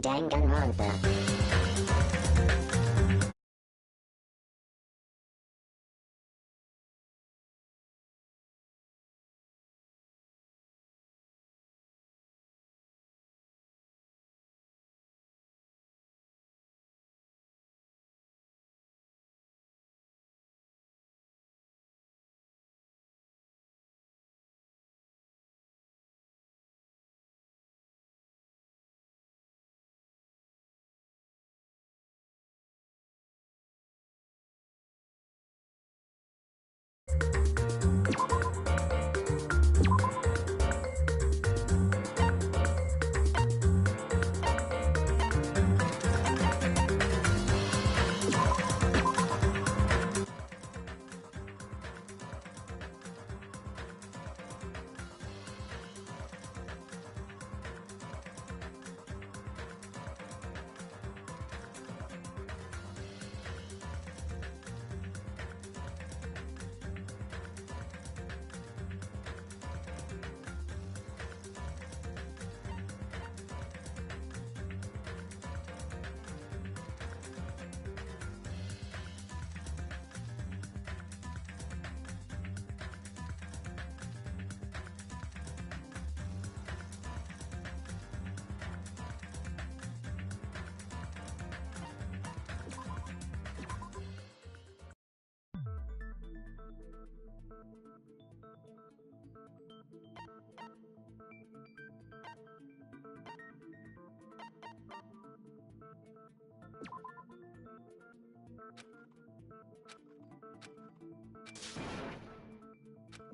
Danganronpa.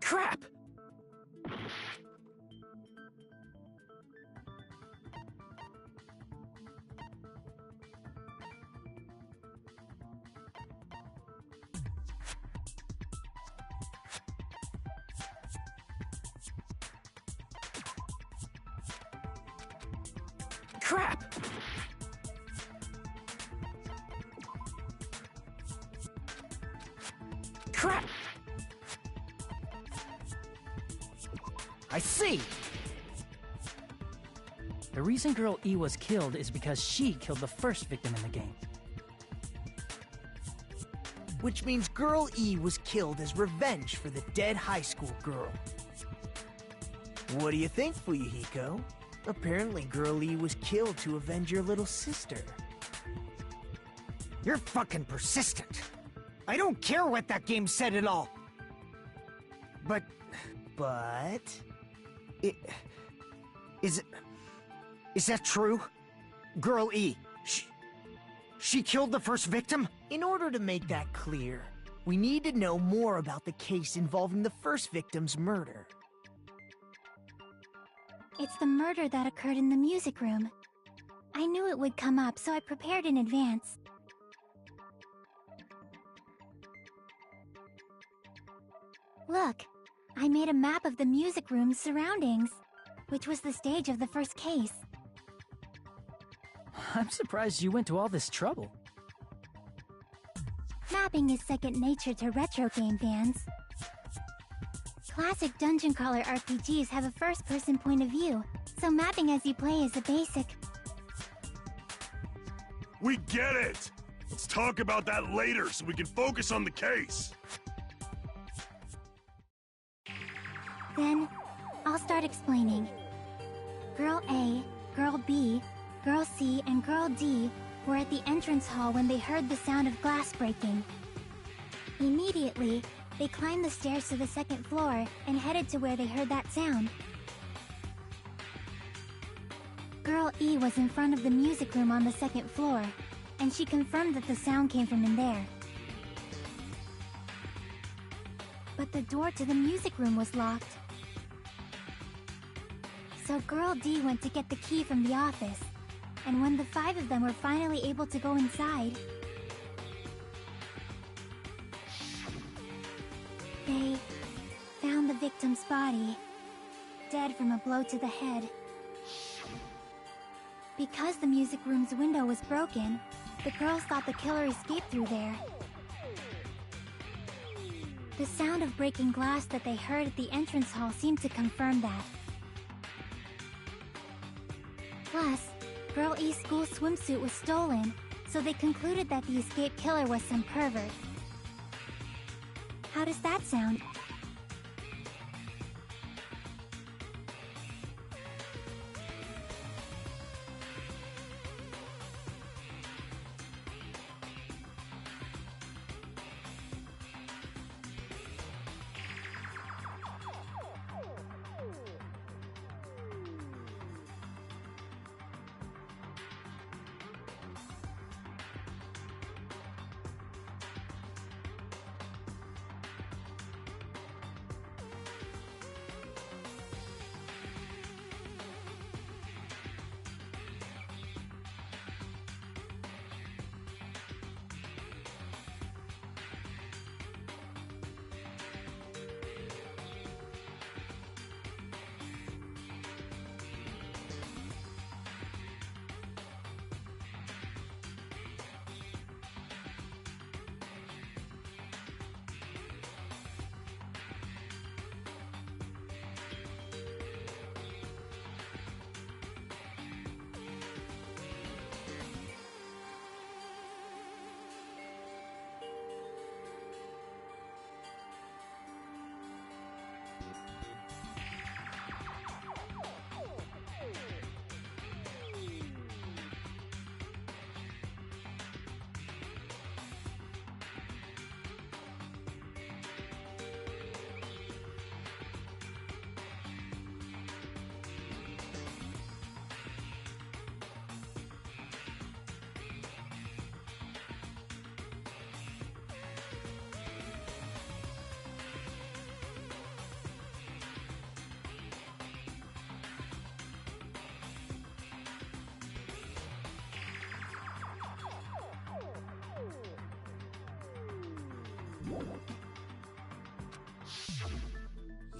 Crap! Crap! Crap! I see! The reason Girl E was killed is because she killed the first victim in the game. Which means Girl E was killed as revenge for the dead high school girl. What do you think, Fuyuhiko? Apparently Girl E was killed to avenge your little sister. You're fucking persistent. I don't care what that game said at all. But... Is that true? Girl E, she killed the first victim? In order to make that clear, we need to know more about the case involving the first victim's murder. It's the murder that occurred in the music room. I knew it would come up, so I prepared in advance. Look, I made a map of the music room's surroundings, which was the stage of the first case. I'm surprised you went to all this trouble. Mapping is second nature to retro game fans. Classic dungeon crawler RPGs have a first-person point of view, so mapping as you play is a basic. We get it! Let's talk about that later so we can focus on the case. Then, I'll start explaining. Girl A, Girl B, Girl C, and Girl D were at the entrance hall when they heard the sound of glass breaking. Immediately, they climbed the stairs to the second floor and headed to where they heard that sound. Girl E was in front of the music room on the second floor, and she confirmed that the sound came from in there. But the door to the music room was locked. So Girl D went to get the key from the office, and when the 5 of them were finally able to go inside, they found the victim's body, dead from a blow to the head. Because the music room's window was broken, the girls thought the killer escaped through there. The sound of breaking glass that they heard at the entrance hall seemed to confirm that. Plus, Girl E's school swimsuit was stolen, so they concluded that the escaped killer was some pervert. How does that sound?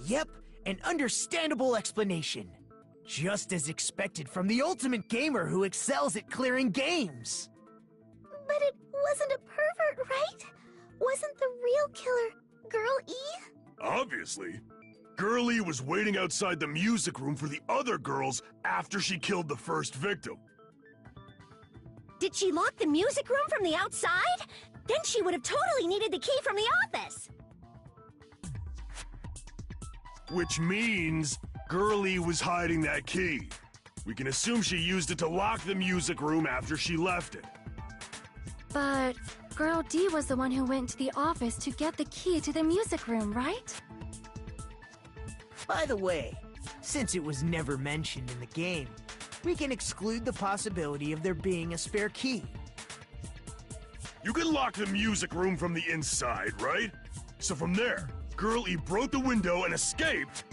Yep, an understandable explanation. Just as expected from the ultimate gamer who excels at clearing games. But it wasn't a pervert, right? Wasn't the real killer Girl E? Obviously. Girl E was waiting outside the music room for the other girls after she killed the first victim. Did she lock the music room from the outside? Then she would have totally needed the key from the office. Which means Girl E was hiding that key. We can assume she used it to lock the music room after she left it. But Girl D was the one who went to the office to get the key to the music room, right? By the way, since it was never mentioned in the game, we can exclude the possibility of there being a spare key. You can lock the music room from the inside, right? So from there, Girl E broke the window and escaped,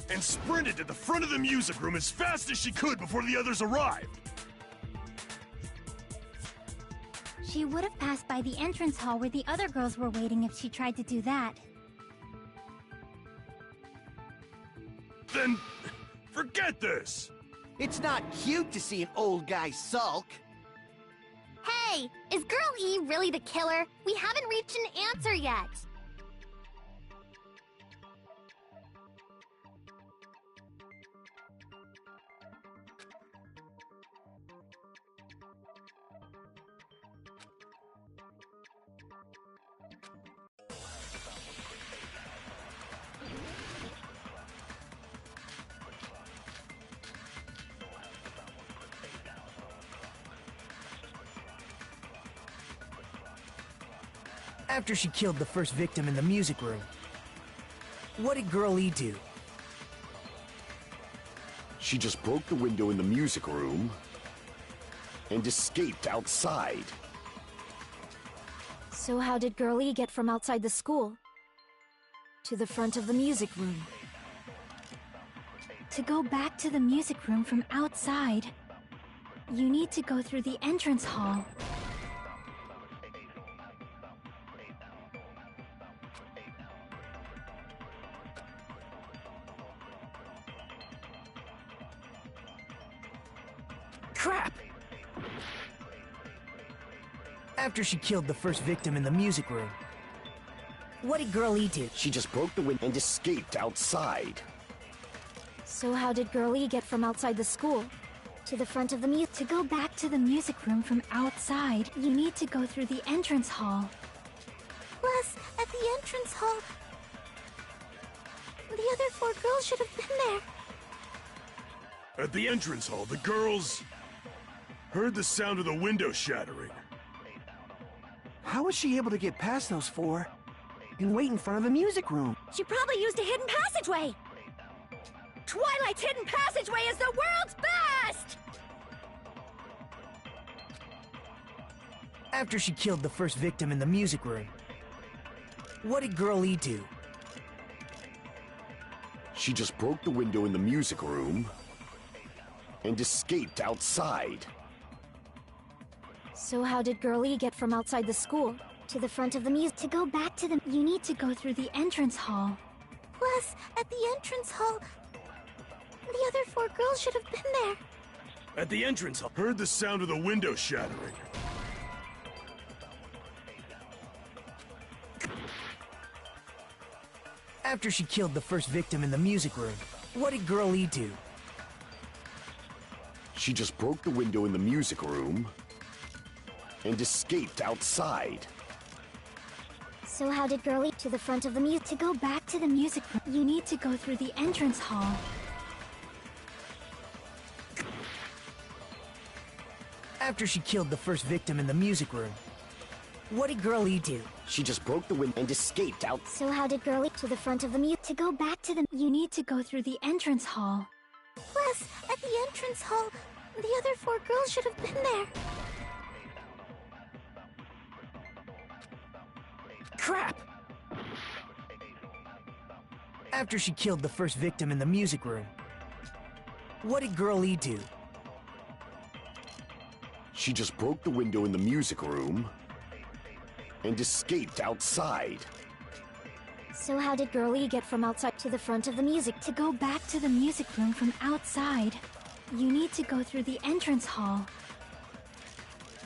and sprinted to the front of the music room as fast as she could before the others arrived. She would have passed by the entrance hall where the other girls were waiting if she tried to do that. Then, forget this! It's not cute to see an old guy sulk. Hey, is Girl E really the killer? We haven't reached an answer yet. After she killed the first victim in the music room, what did Girl E do? She just broke the window in the music room and escaped outside. So how did Girl E get from outside the school to the front of the music room? To go back to the music room from outside, you need to go through the entrance hall. Crap! After she killed the first victim in the music room, what did Girl E do? She just broke the window and escaped outside. So how did Girl E get from outside the school To the front of the music. To go back to the music room from outside, you need to go through the entrance hall. Plus, at the entrance hall, the other 4 girls should have been there. At the entrance hall, the girls heard the sound of the window shattering. How was she able to get past those 4 and wait in front of the music room? She probably used a hidden passageway. Twilight's hidden passageway is the world's best! After she killed the first victim in the music room, what did Girl E do? She just broke the window in the music room and escaped outside. So how did Girl E get from outside the school to the front of the music? To go back to the... You need to go through the entrance hall. Plus, at the entrance hall, the other 4 girls should have been there. At the entrance hall, heard the sound of the window shattering. After she killed the first victim in the music room, what did Girl E do? She just broke the window in the music room and escaped outside. So how did Girl E to the front of the music? To go back to the music room, you need to go through the entrance hall. After she killed the first victim in the music room, what did Girl E do? She just broke the window and escaped out. So how did Girl E to the front of the music? To go back to the... You need to go through the entrance hall. Plus, at the entrance hall, the other 4 girls should have been there. Crap! After she killed the first victim in the music room, what did Girl E do? She just broke the window in the music room and escaped outside. So how did Girl E get from outside to the front of the music? To go back to the music room from outside, you need to go through the entrance hall.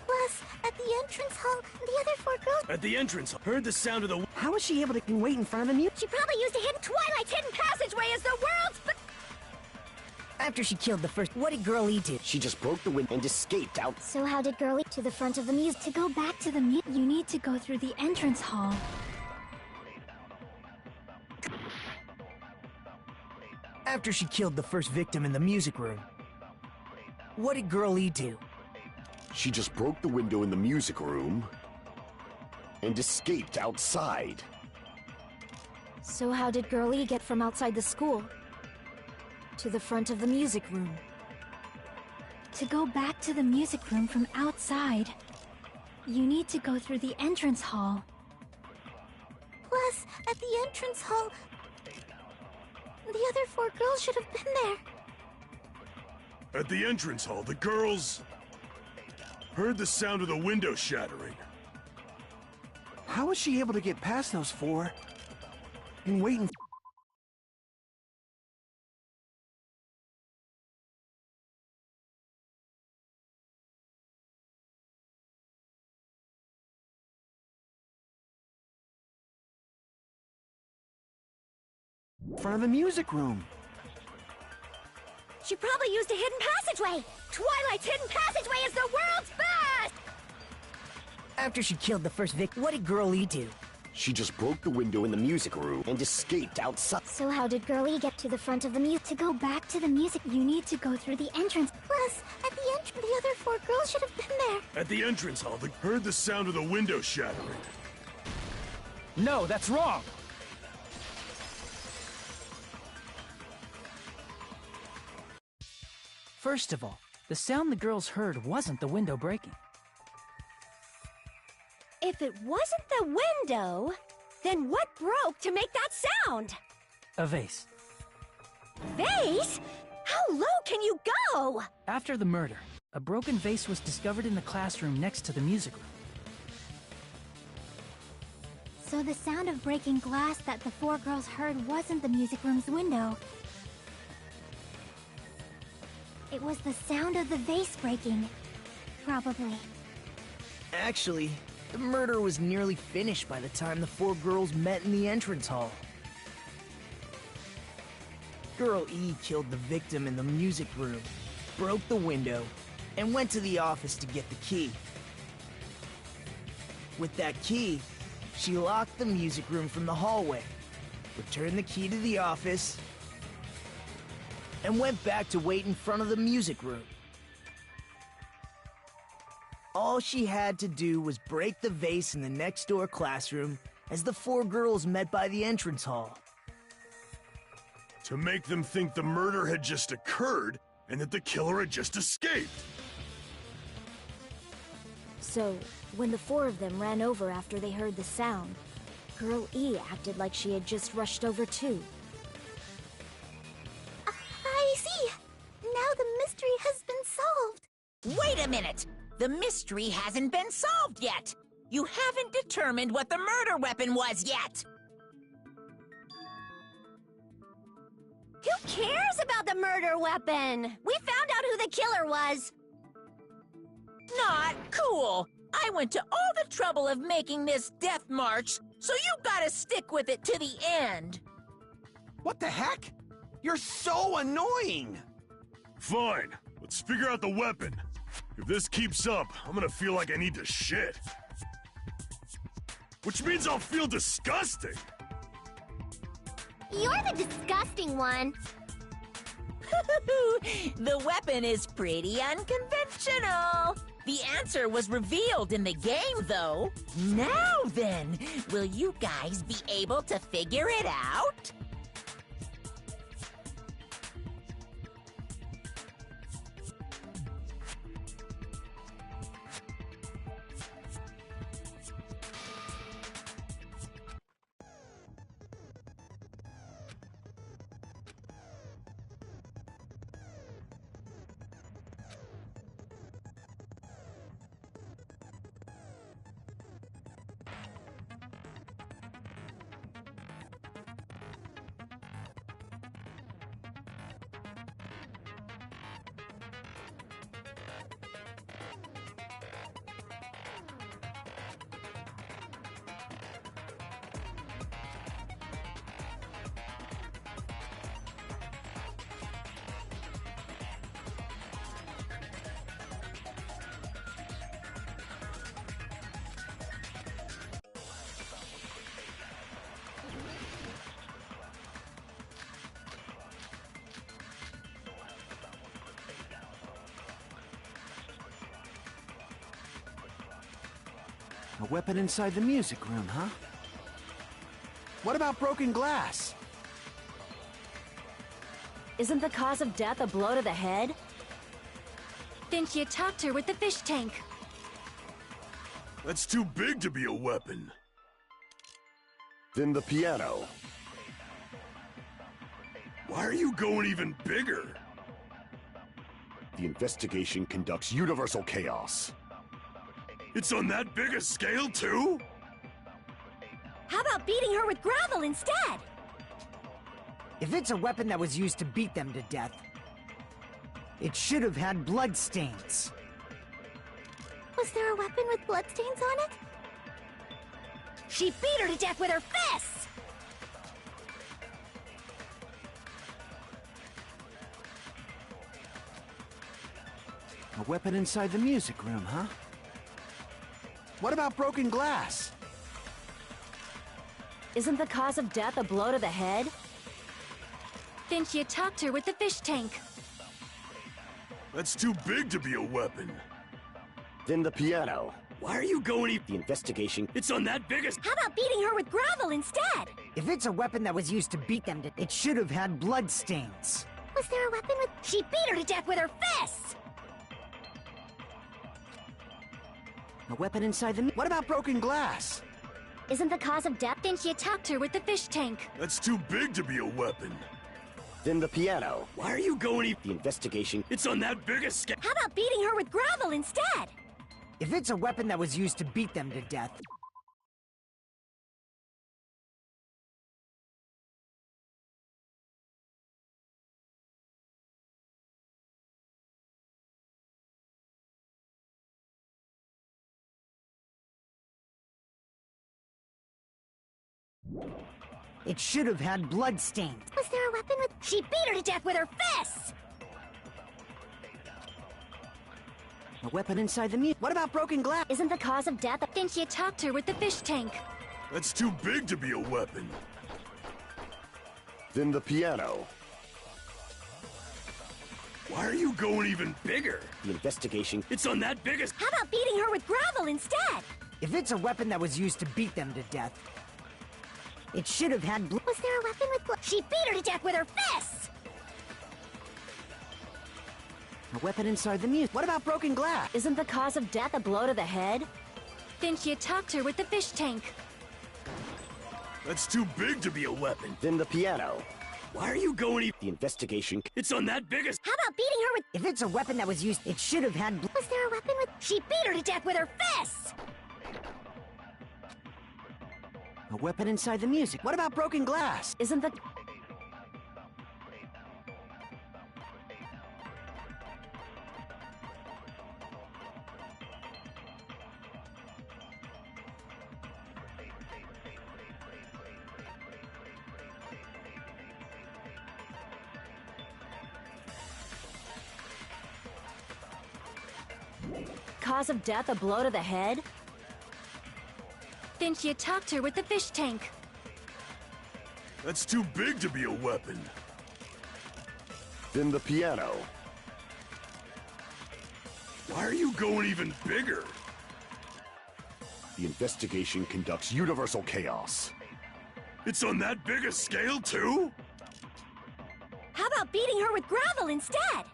Plus, at the entrance hall, the other 4 girls... At the entrance hall, heard the sound of the... How was she able to wait in front of the music? She probably used a hidden... Twilight's hidden passageway is the world's best! After she killed the first, what did Girl E do? She just broke the window and escaped out. So how did Girl E to the front of the music? To go back to the music, you need to go through the entrance hall. After she killed the first victim in the music room, what did Girl E do? She just broke the window in the music room and escaped outside. So how did Girl E get from outside the school to the front of the music room? To go back to the music room from outside, you need to go through the entrance hall. Plus, at the entrance hall, the other 4 girls should have been there. At the entrance hall, the girls heard the sound of the window shattering. How was she able to get past those 4 and wait in... front of the music room? She probably used a hidden passageway. Twilight's hidden passageway is the world's best! After she killed the first victim, what did Girl E do? She just broke the window in the music room and escaped outside. So how did Girl E get to the front of the music? To go back to the music, you need to go through the entrance. Plus, at the entrance, the other 4 girls should have been there. At the entrance hall, they heard the sound of the window shattering. No, that's wrong! First of all, the sound the girls heard wasn't the window breaking. If it wasn't the window, then what broke to make that sound? A vase. Vase? How low can you go? After the murder, a broken vase was discovered in the classroom next to the music room. So the sound of breaking glass that the 4 girls heard wasn't the music room's window. It was the sound of the vase breaking. Probably. Actually, the murder was nearly finished by the time the 4 girls met in the entrance hall. Girl E killed the victim in the music room broke the window and went to the office to get the key. With that key, she locked the music room from the hallway, returned the key to the office, and went back to wait in front of the music room. All she had to do was break the vase in the next door classroom as the four girls met by the entrance hall. To make them think the murder had just occurred and that the killer had just escaped. So, when the four of them ran over after they heard the sound, Girl E acted like she had just rushed over too. I see. Now the mystery has been solved. Wait a minute! The mystery hasn't been solved yet! You haven't determined what the murder weapon was yet! Who cares about the murder weapon? We found out who the killer was. Not cool! I went to all the trouble of making this death march, so you gotta stick with it to the end! What the heck? You're so annoying! Fine, let's figure out the weapon. If this keeps up, I'm gonna feel like I need to shit. Which means I'll feel disgusting! You're the disgusting one. The weapon is pretty unconventional. The answer was revealed in the game, though. Now then, will you guys be able to figure it out? A weapon inside the music room, huh? What about broken glass? Isn't the cause of death a blow to the head? Then she attacked her with the fish tank. That's too big to be a weapon. Then the piano. Why are you going even bigger? The investigation conducts universal chaos. It's on that big a scale, too? How about beating her with gravel instead? If it's a weapon that was used to beat them to death, it should have had bloodstains. Was there a weapon with bloodstains on it? She beat her to death with her fists! A weapon inside the music room, huh? What about broken glass? Isn't the cause of death a blow to the head? Then she attacked her with the fish tank. That's too big to be a weapon. Then the piano. Why are you going The investigation. It's on that big a... How about beating her with gravel instead? If it's a weapon that was used to beat them to... It should have had bloodstains. Was there a weapon with... She beat her to death with her fists! A weapon inside the... What about broken glass? Isn't the cause of death? Then she attacked her with the fish tank. That's too big to be a weapon. Then the piano. Why are you going The investigation. It's on that big a scale. How about beating her with gravel instead? If it's a weapon that was used to beat them to death... It should have had bloodstains. Was there a weapon with... She beat her to death with her fists! A weapon inside the mute. What about broken glass? Isn't the cause of death? Then she attacked her with the fish tank. That's too big to be a weapon. Then the piano. Why are you going even bigger? The investigation. It's on that biggest. How about beating her with gravel instead? If it's a weapon that was used to beat them to death, it should have had Was there a weapon with blood? She beat her to death with her fists! a weapon inside the mute. What about broken glass? Isn't the cause of death a blow to the head? Then she attacked her with the fish tank. That's too big to be a weapon. Then the piano. Why are you going even? The investigation. It's on that biggest. How about beating her with... If it's a weapon that was used, it should have had Was there a weapon with... She beat her to death with her fists! a weapon inside the music. What about broken glass? Isn't the... cause of death a blow to the head? Then she attacked her with the fish tank. That's too big to be a weapon. Then the piano. Why are you going even bigger? The investigation conducts universal chaos. It's on that big a scale, too? How about beating her with gravel instead?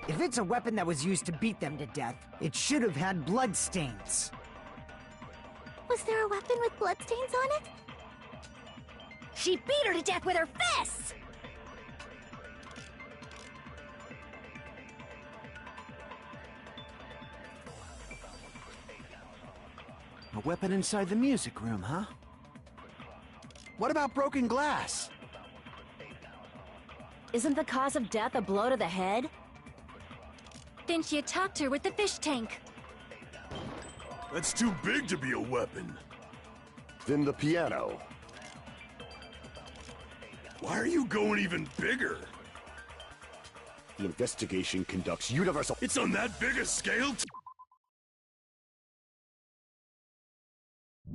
If it's a weapon that was used to beat them to death, it should have had bloodstains. Was there a weapon with bloodstains on it? She beat her to death with her fists! A weapon inside the music room, huh? What about broken glass? Isn't the cause of death a blow to the head? Then she attacked her with the fish tank. That's too big to be a weapon. Then the piano. Why are you going even bigger? The investigation conducts universal... It's on that big a scale,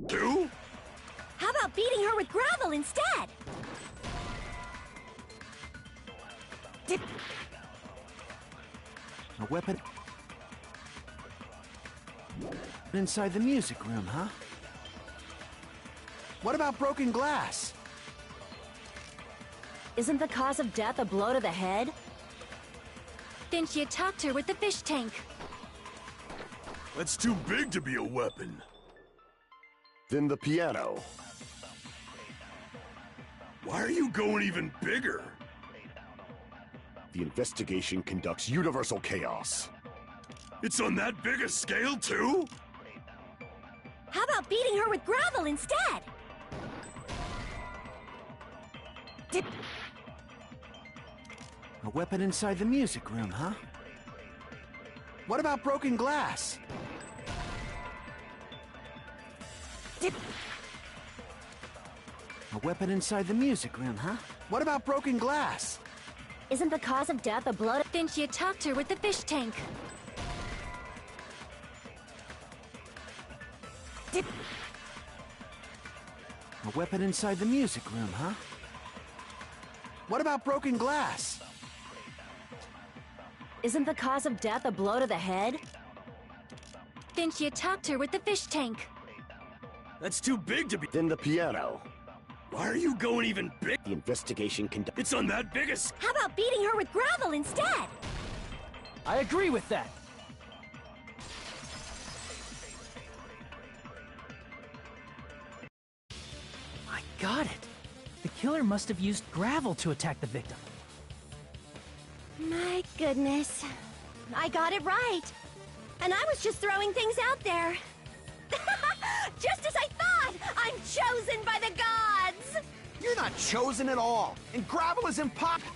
too? How about beating her with gravel instead? A weapon inside the music room, huh? What about broken glass? Isn't the cause of death a blow to the head? Then she attacked her with the fish tank. That's too big to be a weapon. Then the piano. Why are you going even bigger? The investigation conducts universal chaos. It's on that big a scale, too? How about beating her with gravel instead? A weapon inside the music room, huh? What about broken glass? A weapon inside the music room, huh? What about broken glass? Isn't the cause of death a blow to... Then she attacked her with the fish tank. A weapon inside the music room, huh? What about broken glass? Isn't the cause of death a blow to the head? Then she attacked her with the fish tank. That's too big to be... Then the piano. Why are you going even big? The investigation conducts... It's on that big a... How about beating her with gravel instead? I agree with that. I got it. The killer must have used gravel to attack the victim. My goodness. I got it right. And I was just throwing things out there. Just as I thought! I'm chosen by the gods! You're not chosen at all, and gravel is impossible.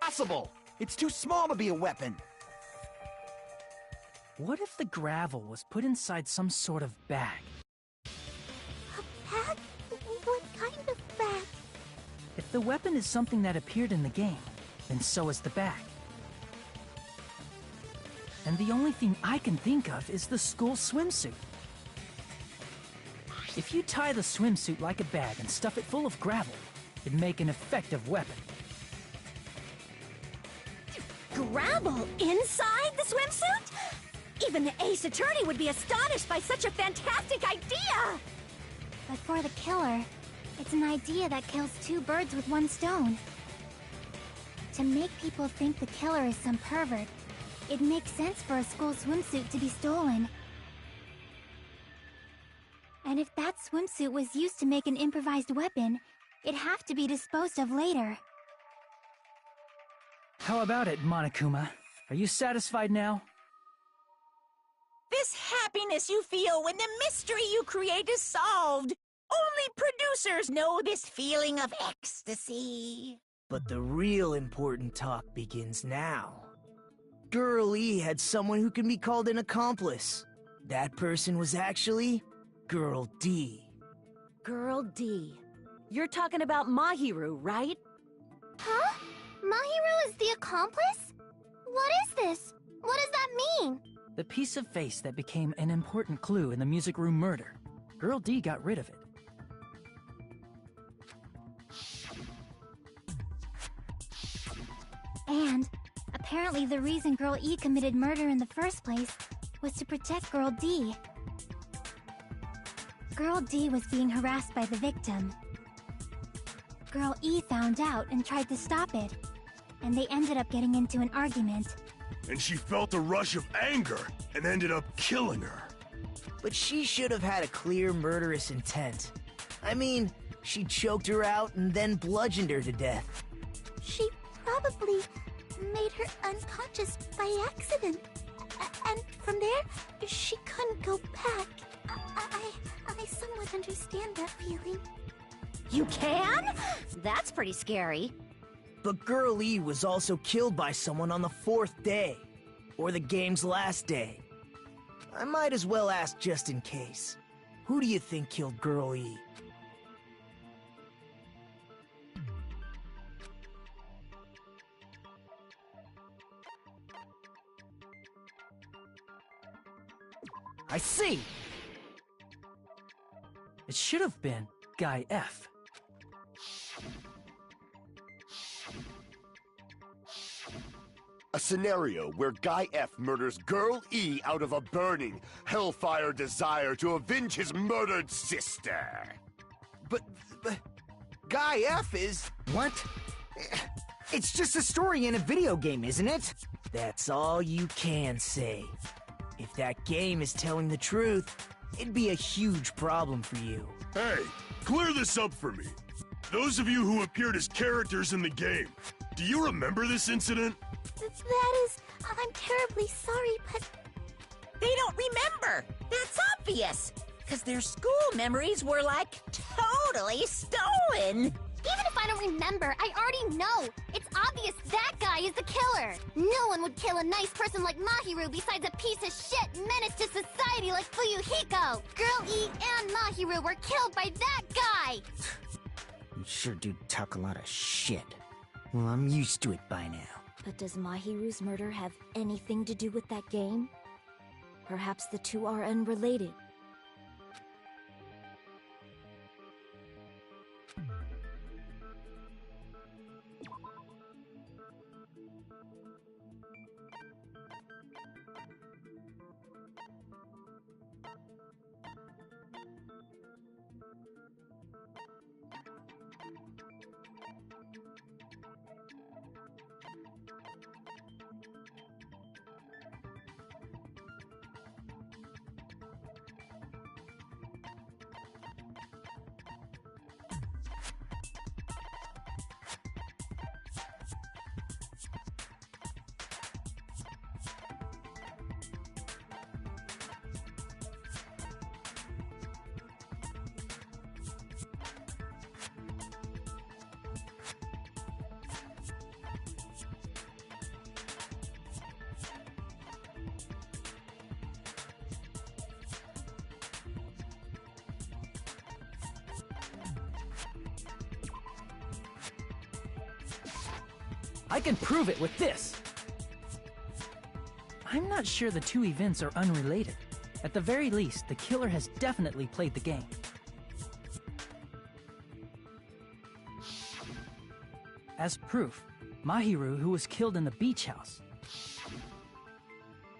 Possible! It's too small to be a weapon. What if the gravel was put inside some sort of bag? A bag? What kind of bag? If the weapon is something that appeared in the game, then so is the bag. And the only thing I can think of is the school swimsuit. If you tie the swimsuit like a bag and stuff it full of gravel, it'd make an effective weapon. Gravel inside the swimsuit? Even the Ace Attorney would be astonished by such a fantastic idea! But for the killer, it's an idea that kills two birds with one stone. To make people think the killer is some pervert, it makes sense for a school swimsuit to be stolen. And if that swimsuit was used to make an improvised weapon, it'd have to be disposed of later. How about it, Monokuma? Are you satisfied now? This happiness you feel when the mystery you create is solved. Only producers know this feeling of ecstasy. But the real important talk begins now. Girl E had someone who can be called an accomplice. That person was actually Girl D. Girl D. You're talking about Mahiru, right? Huh? Mahiru is the accomplice? What is this? What does that mean? The piece of face that became an important clue in the music room murder. Girl D got rid of it. And apparently the reason Girl E committed murder in the first place was to protect Girl D. Girl D was being harassed by the victim. Girl E found out and tried to stop it, and they ended up getting into an argument. And she felt a rush of anger and ended up killing her. But she should have had a clear murderous intent. I mean, she choked her out and then bludgeoned her to death. She probably made her unconscious by accident. And from there, she couldn't go back. I somewhat understand that feeling. You can? That's pretty scary. But Girl E was also killed by someone on the 4th day, or the game's last day. I might as well ask just in case. Who do you think killed Girl E? I see! It should have been Guy F. A scenario where Guy F murders Girl E out of a burning, hellfire desire to avenge his murdered sister. But Guy F is... What? It's just a story in a video game, isn't it? That's all you can say. If that game is telling the truth, it'd be a huge problem for you. Hey, clear this up for me. Those of you who appeared as characters in the game, do you remember this incident? I'm terribly sorry, but... They don't remember. That's obvious. Because their school memories were, like, totally stolen. Even if I don't remember, I already know. It's obvious that guy is the killer. No one would kill a nice person like Mahiru besides a piece of shit menace to society like Fuyuhiko. Girl E and Mahiru were killed by that guy. You sure do talk a lot of shit. Well, I'm used to it by now. But does Mahiru's murder have anything to do with that game? Perhaps the two are unrelated. I can prove it with this! I'm not sure the two events are unrelated. At the very least, the killer has definitely played the game. As proof, Mahiru, who was killed in the beach house,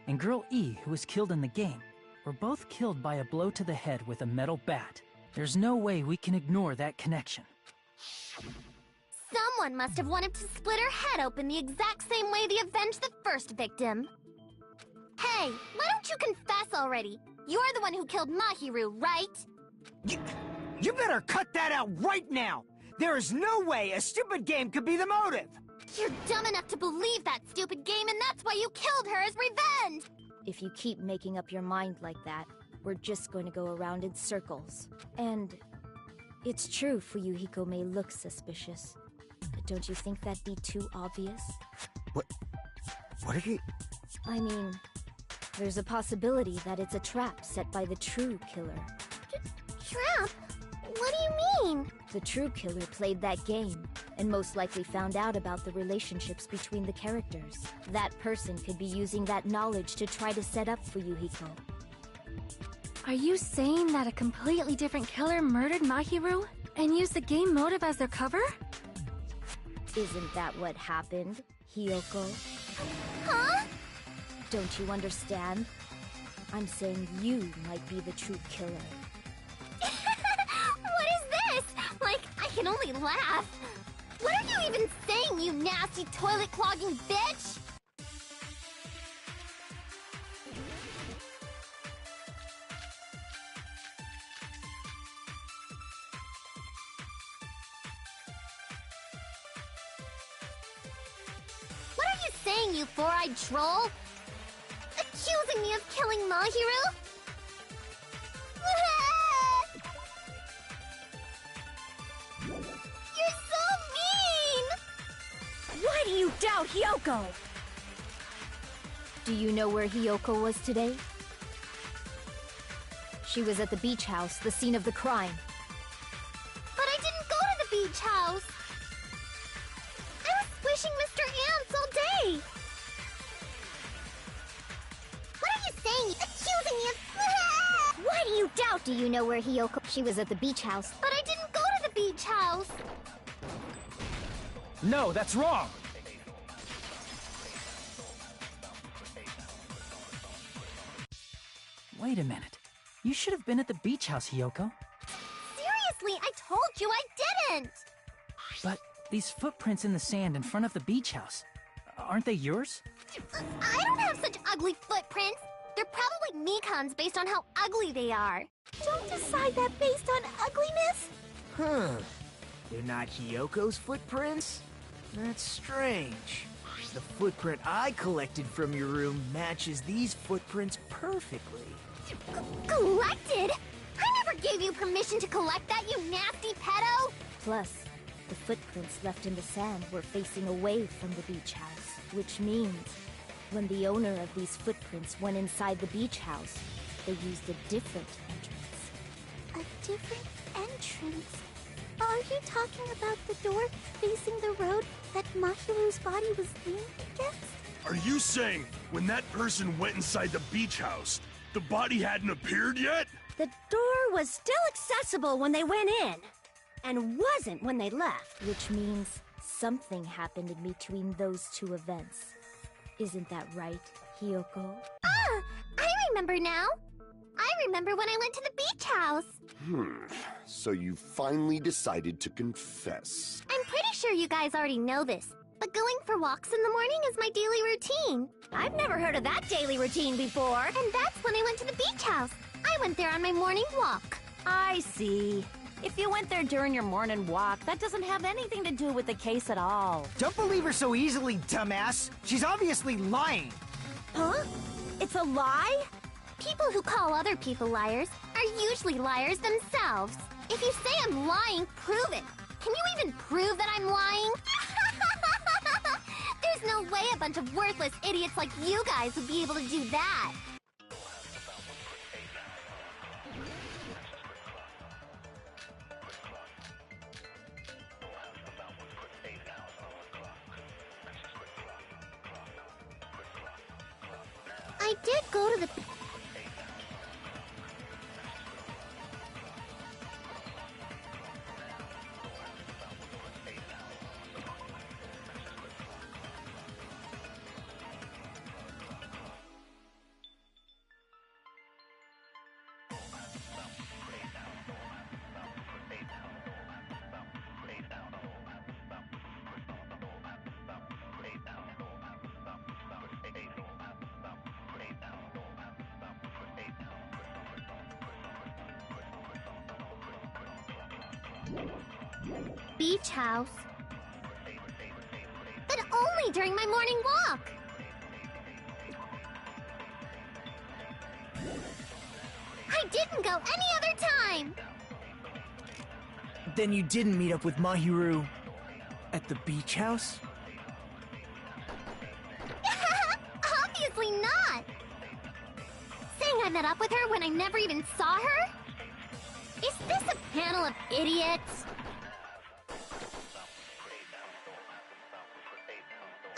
and Girl E, who was killed in the game, were both killed by a blow to the head with a metal bat. There's no way we can ignore that connection. Someone must have wanted to split her head open the exact same way they avenged the first victim. Hey, why don't you confess already? You're the one who killed Mahiru, right? You better cut that out right now! There is no way a stupid game could be the motive! You're dumb enough to believe that stupid game, and that's why you killed her as revenge! If you keep making up your mind like that, we're just going to go around in circles. And it's true Fuyuhiko may look suspicious, but don't you think that'd be too obvious? What are you... I mean, there's a possibility that it's a trap set by the true killer. Trap? What do you mean? The true killer played that game, and most likely found out about the relationships between the characters. That person could be using that knowledge to try to set up Fuyuhiko. Are you saying that a completely different killer murdered Mahiru and used the game motive as their cover? Isn't that what happened, Hiyoko? Huh? Don't you understand? I'm saying you might be the true killer. What is this? Like, I can only laugh. What are you even saying, you nasty toilet-clogging bitch? What are you saying, you four-eyed troll? Accusing me of killing Mahiru? You're so mean! Why do you doubt Hiyoko? Do you know where Hiyoko was today? She was at the beach house, the scene of the crime. But I didn't go to the beach house! I was squishing Mr. Ants all day! What are you saying? Accusing me of... Why do you doubt? Do you know where Hiyoko... She was at the beach house. But I didn't go to the beach house! No, that's wrong! Wait a minute. You should have been at the beach house, Hiyoko. Seriously, I told you I didn't! But these footprints in the sand in front of the beach house, aren't they yours? I don't have such ugly footprints! They're probably Mikan's based on how ugly they are. Don't decide that based on ugliness! Huh. They're not Hiyoko's footprints? That's strange. The footprint I collected from your room matches these footprints perfectly. Collected? I never gave you permission to collect that, you nasty pedo! Plus, the footprints left in the sand were facing away from the beach house, which means when the owner of these footprints went inside the beach house, they used a different entrance. A different entrance? Are you talking about the door facing the road that Mahiru's body was leaned against? Are you saying when that person went inside the beach house, the body hadn't appeared yet? The door was still accessible when they went in, and wasn't when they left. Which means something happened in between those two events. Isn't that right, Hiyoko? Ah! I remember now! I remember when I went to the beach house! So you finally decided to confess. I'm pretty sure you guys already know this, but going for walks in the morning is my daily routine. I've never heard of that daily routine before. And that's when I went to the beach house. I went there on my morning walk. I see. If you went there during your morning walk, that doesn't have anything to do with the case at all. Don't believe her so easily, dumbass! She's obviously lying! Huh? It's a lie? People who call other people liars are usually liars themselves. If you say I'm lying, prove it. Can you even prove that I'm lying? There's no way a bunch of worthless idiots like you guys would be able to do that. did go to the... beach house. But only during my morning walk. I didn't go any other time. Then you didn't meet up with Mahiru at the beach house? Obviously not. Saying I met up with her when I never even saw her? Is this a panel of idiots?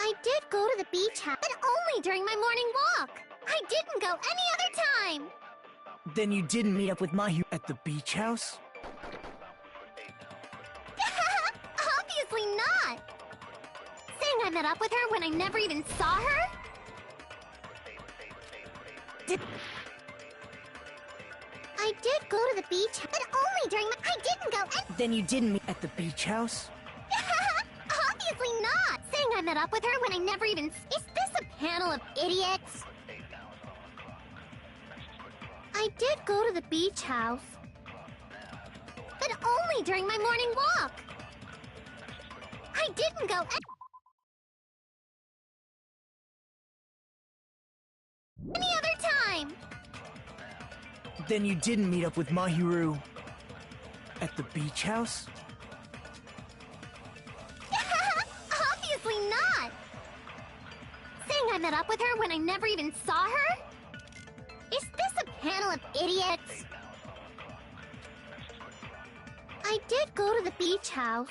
I did go to the beach house, but only during my morning walk. I didn't go any other time. Then you didn't meet up with Mahiru at the beach house? Obviously not. Saying I met up with her when I never even saw her? I did go to the beach, but only during my... I didn't go... Then you didn't meet at the beach house? Obviously not! Saying I met up with her when I never even... Is this a panel of idiots? I did go to the beach house. But only during my morning walk. I didn't go... any other time. Then you didn't meet up with Mahiru at the beach house? Obviously not! Saying I met up with her when I never even saw her? Is this a panel of idiots? I did go to the beach house.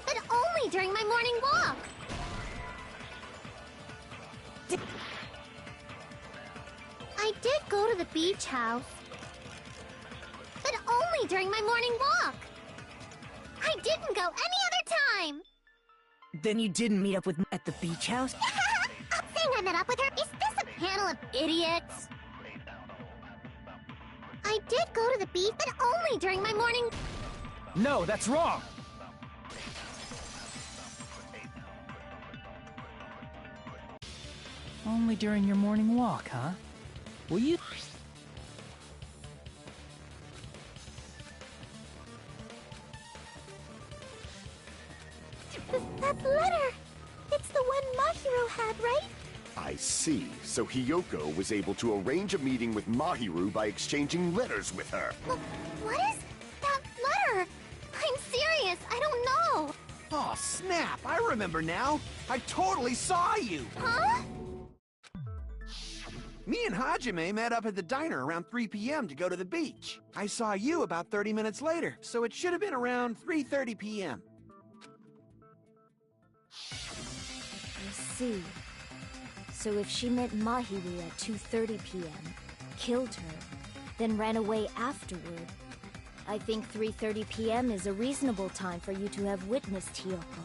But only during my morning walk. I did go to the beach house. But only during my morning walk. I didn't go any other time. Then you didn't meet up with at the beach house? Saying I met up with her? Is this a panel of idiots? I did go to the beach, but only during my morning... No, that's wrong! Only during your morning walk, huh? Will you... That letter! It's the one Mahiru had, right? I see. So Hiyoko was able to arrange a meeting with Mahiru by exchanging letters with her. What is that letter? I'm serious, I don't know. Oh, snap! I remember now! I totally saw you! Huh? Me and Hajime met up at the diner around 3 p.m. to go to the beach. I saw you about 30 minutes later, so it should have been around 3:30 p.m. I see. So if she met Mahiru at 2:30 p.m., killed her, then ran away afterward, I think 3:30 p.m. is a reasonable time for you to have witnessed Hiyoko.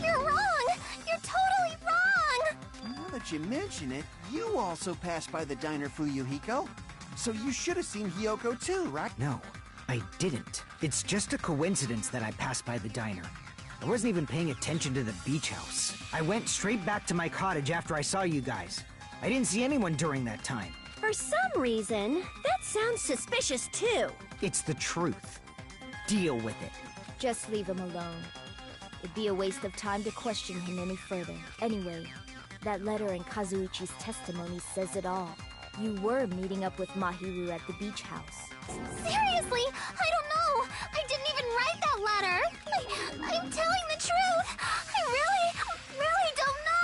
You're wrong! You're totally wrong! Now that you mention it, you also passed by the diner, Fuyuhiko. So you should have seen Hiyoko too, right? No, I didn't. It's just a coincidence that I passed by the diner. I wasn't even paying attention to the beach house. I went straight back to my cottage after I saw you guys. I didn't see anyone during that time. For some reason, that sounds suspicious too. It's the truth. Deal with it. Just leave him alone. It'd be a waste of time to question him any further. Anyway, that letter in Kazuichi's testimony says it all. You were meeting up with Mahiru at the beach house. Seriously, I don't know. I didn't even write that letter. I'm telling the truth. I really don't know.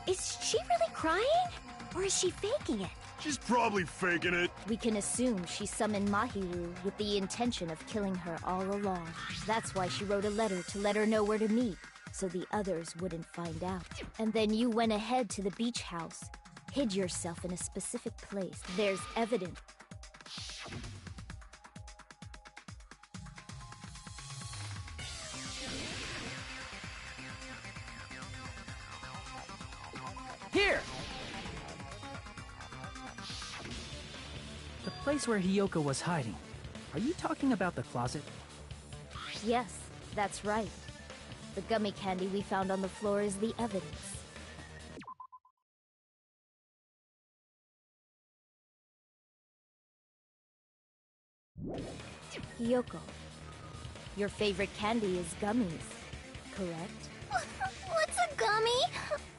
Is she really crying? Or is she faking it? She's probably faking it. We can assume she summoned Mahiru with the intention of killing her all along. That's why she wrote a letter to let her know where to meet. so the others wouldn't find out. And then you went ahead to the beach house, hid yourself in a specific place. There's evidence. Here! The place where Hiyoko was hiding. Are you talking about the closet? Yes, that's right. The gummy candy we found on the floor is the evidence. Hiyoko, your favorite candy is gummies, correct? What's a gummy?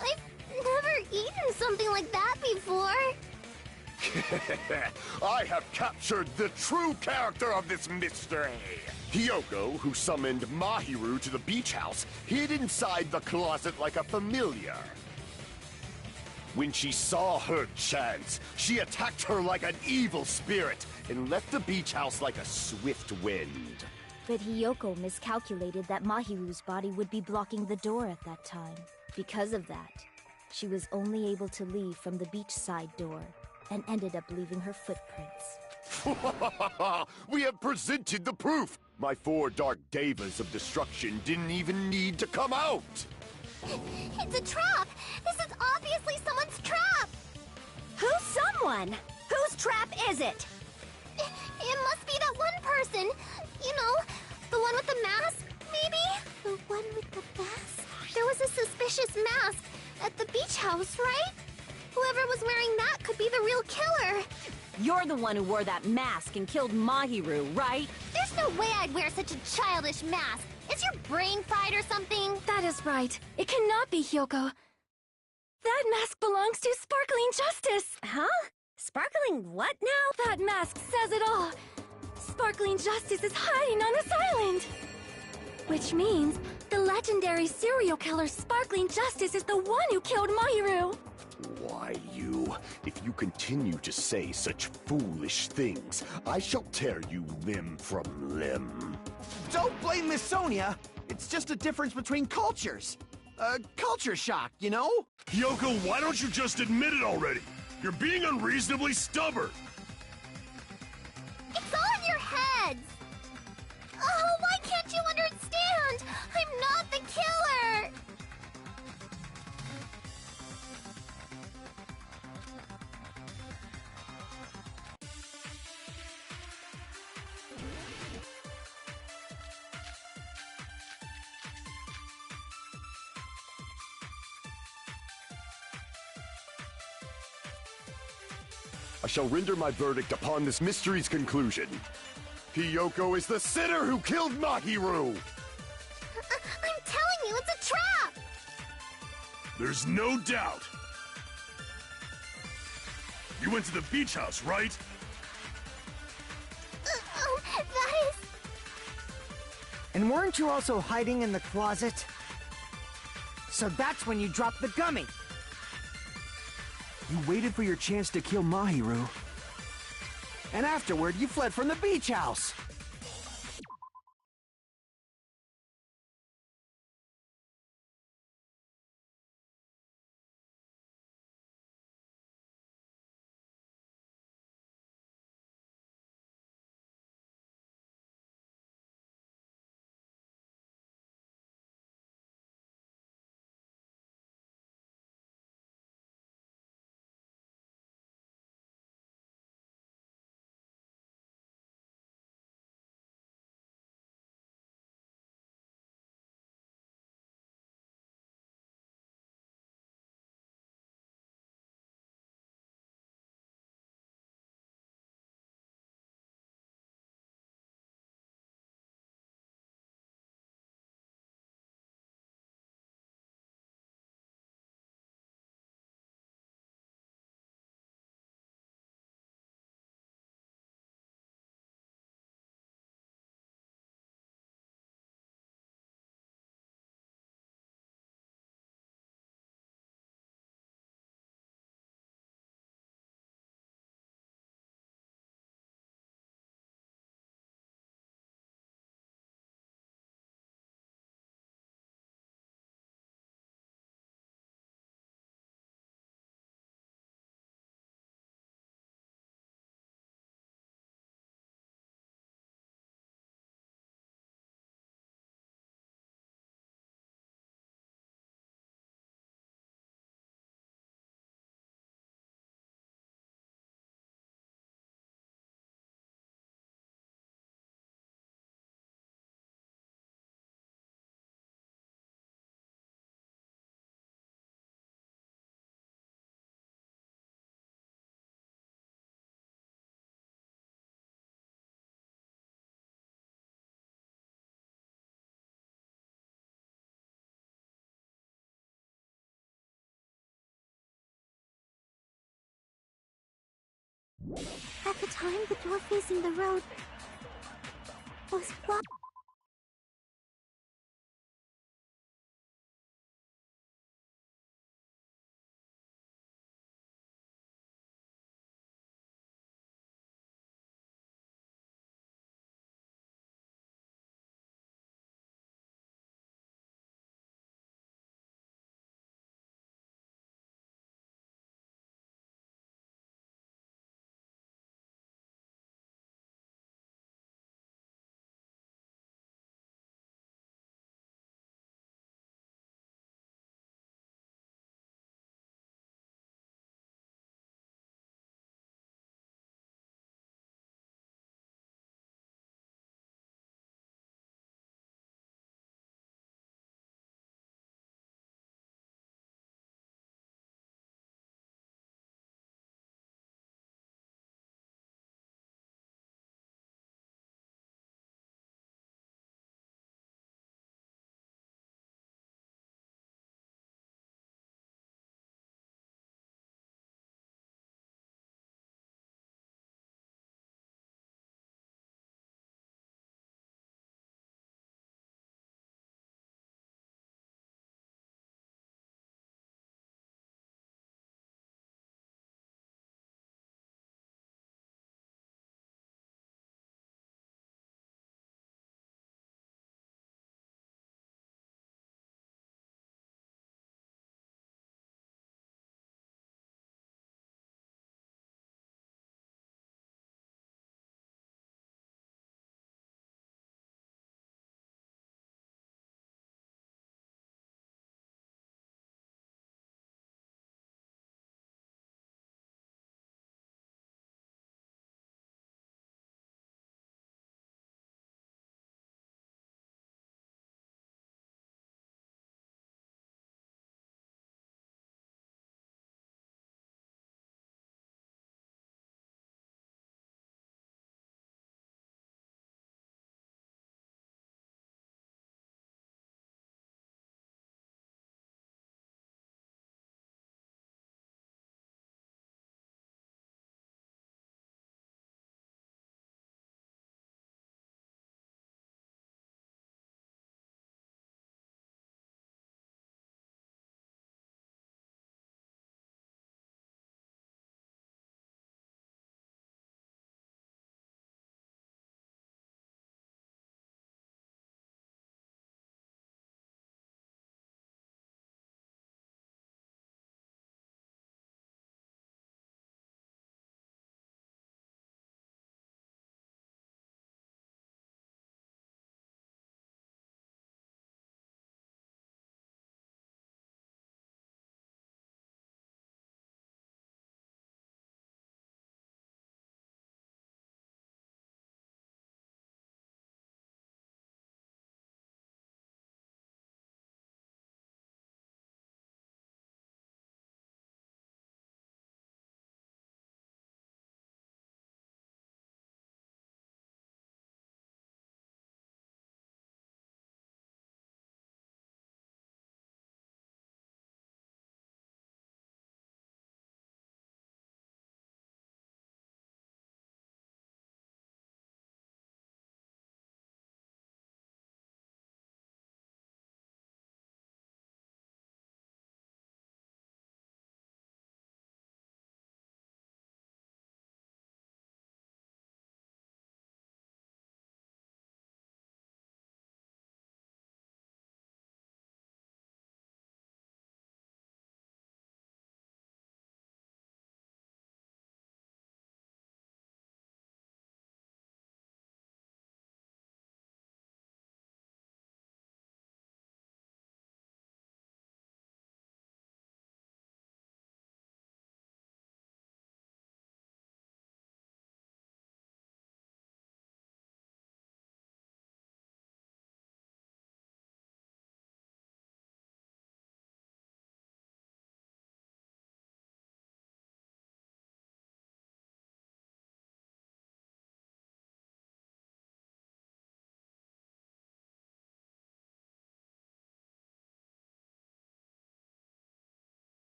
I've never eaten something like that before. I have captured the true character of this mystery. Hiyoko, who summoned Mahiru to the beach house, hid inside the closet like a familiar. When she saw her chance, she attacked her like an evil spirit and left the beach house like a swift wind. But Hiyoko miscalculated that Mahiru's body would be blocking the door at that time. Because of that, she was only able to leave from the beachside door and ended up leaving her footprints. We have presented the proof! My 4 dark devas of destruction didn't even need to come out! It's a trap! This is obviously someone's trap! Who's someone? Whose trap is it? It must be that one person. You know, the one with the mask, maybe? The one with the mask? There was a suspicious mask at the beach house, right? Whoever was wearing that could be the real killer. You're the one who wore that mask and killed Mahiru, right? There's no way I'd wear such a childish mask. Is your brain fried or something? That is right. It cannot be Hiyoko. That mask belongs to Sparkling Justice! Huh? Sparkling what now? That mask says it all. Sparkling Justice is hiding on this island! Which means the legendary serial killer Sparkling Justice is the one who killed Mahiru! Why, you? If you continue to say such foolish things, I shall tear you limb from limb. Don't blame Miss Sonia. It's just a difference between cultures. Culture shock, you know? Yoko, why don't you just admit it already? You're being unreasonably stubborn. It's all in your heads! Oh, why can't you understand? I'm not the killer! I shall render my verdict upon this mystery's conclusion. Hiyoko is the sinner who killed Mahiru! I'm telling you, it's a trap! There's no doubt. You went to the beach house, right? That is... And weren't you also hiding in the closet? So that's when you dropped the gummy! You waited for your chance to kill Mahiru. And afterward, you fled from the beach house. At the time, the door facing the road was blocked.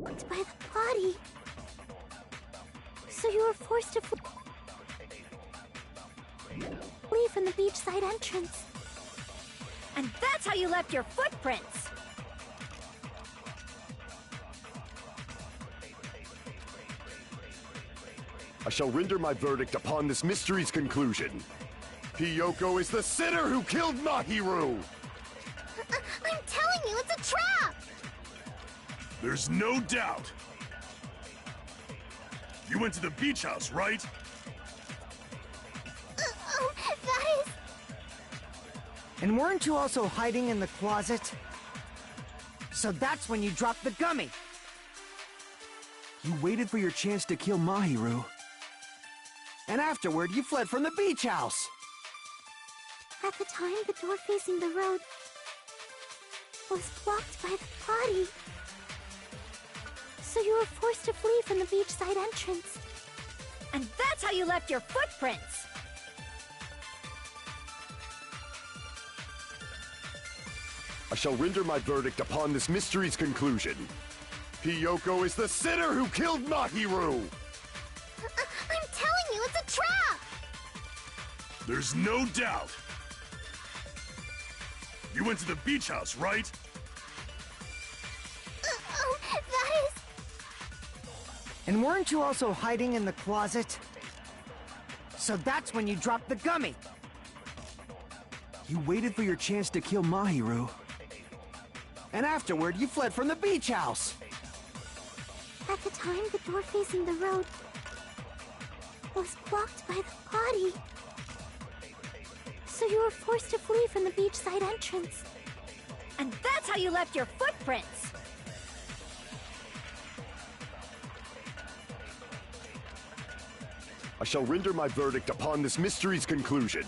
By the body. So you were forced to flee from the beachside entrance. And that's how you left your footprints! I shall render my verdict upon this mystery's conclusion. Hiyoko is the sinner who killed Mahiru! I'm telling you, it's a trap! There's no doubt. You went to the beach house, right? That is... And weren't you also hiding in the closet? So that's when you dropped the gummy. You waited for your chance to kill Mahiru. And afterward, you fled from the beach house. At the time, the door facing the road was blocked by the body. So you were forced to flee from the beachside entrance. And that's how you left your footprints! I shall render my verdict upon this mystery's conclusion. Hiyoko is the sinner who killed Mahiru! I'm telling you, it's a trap! There's no doubt. You went to the beach house, right? That is... And weren't you also hiding in the closet? So that's when you dropped the gummy. You waited for your chance to kill Mahiru. And afterward, you fled from the beach house. At the time, the door facing the road was blocked by the body. So you were forced to flee from the beachside entrance. And that's how you left your footprints! I shall render my verdict upon this mystery's conclusion.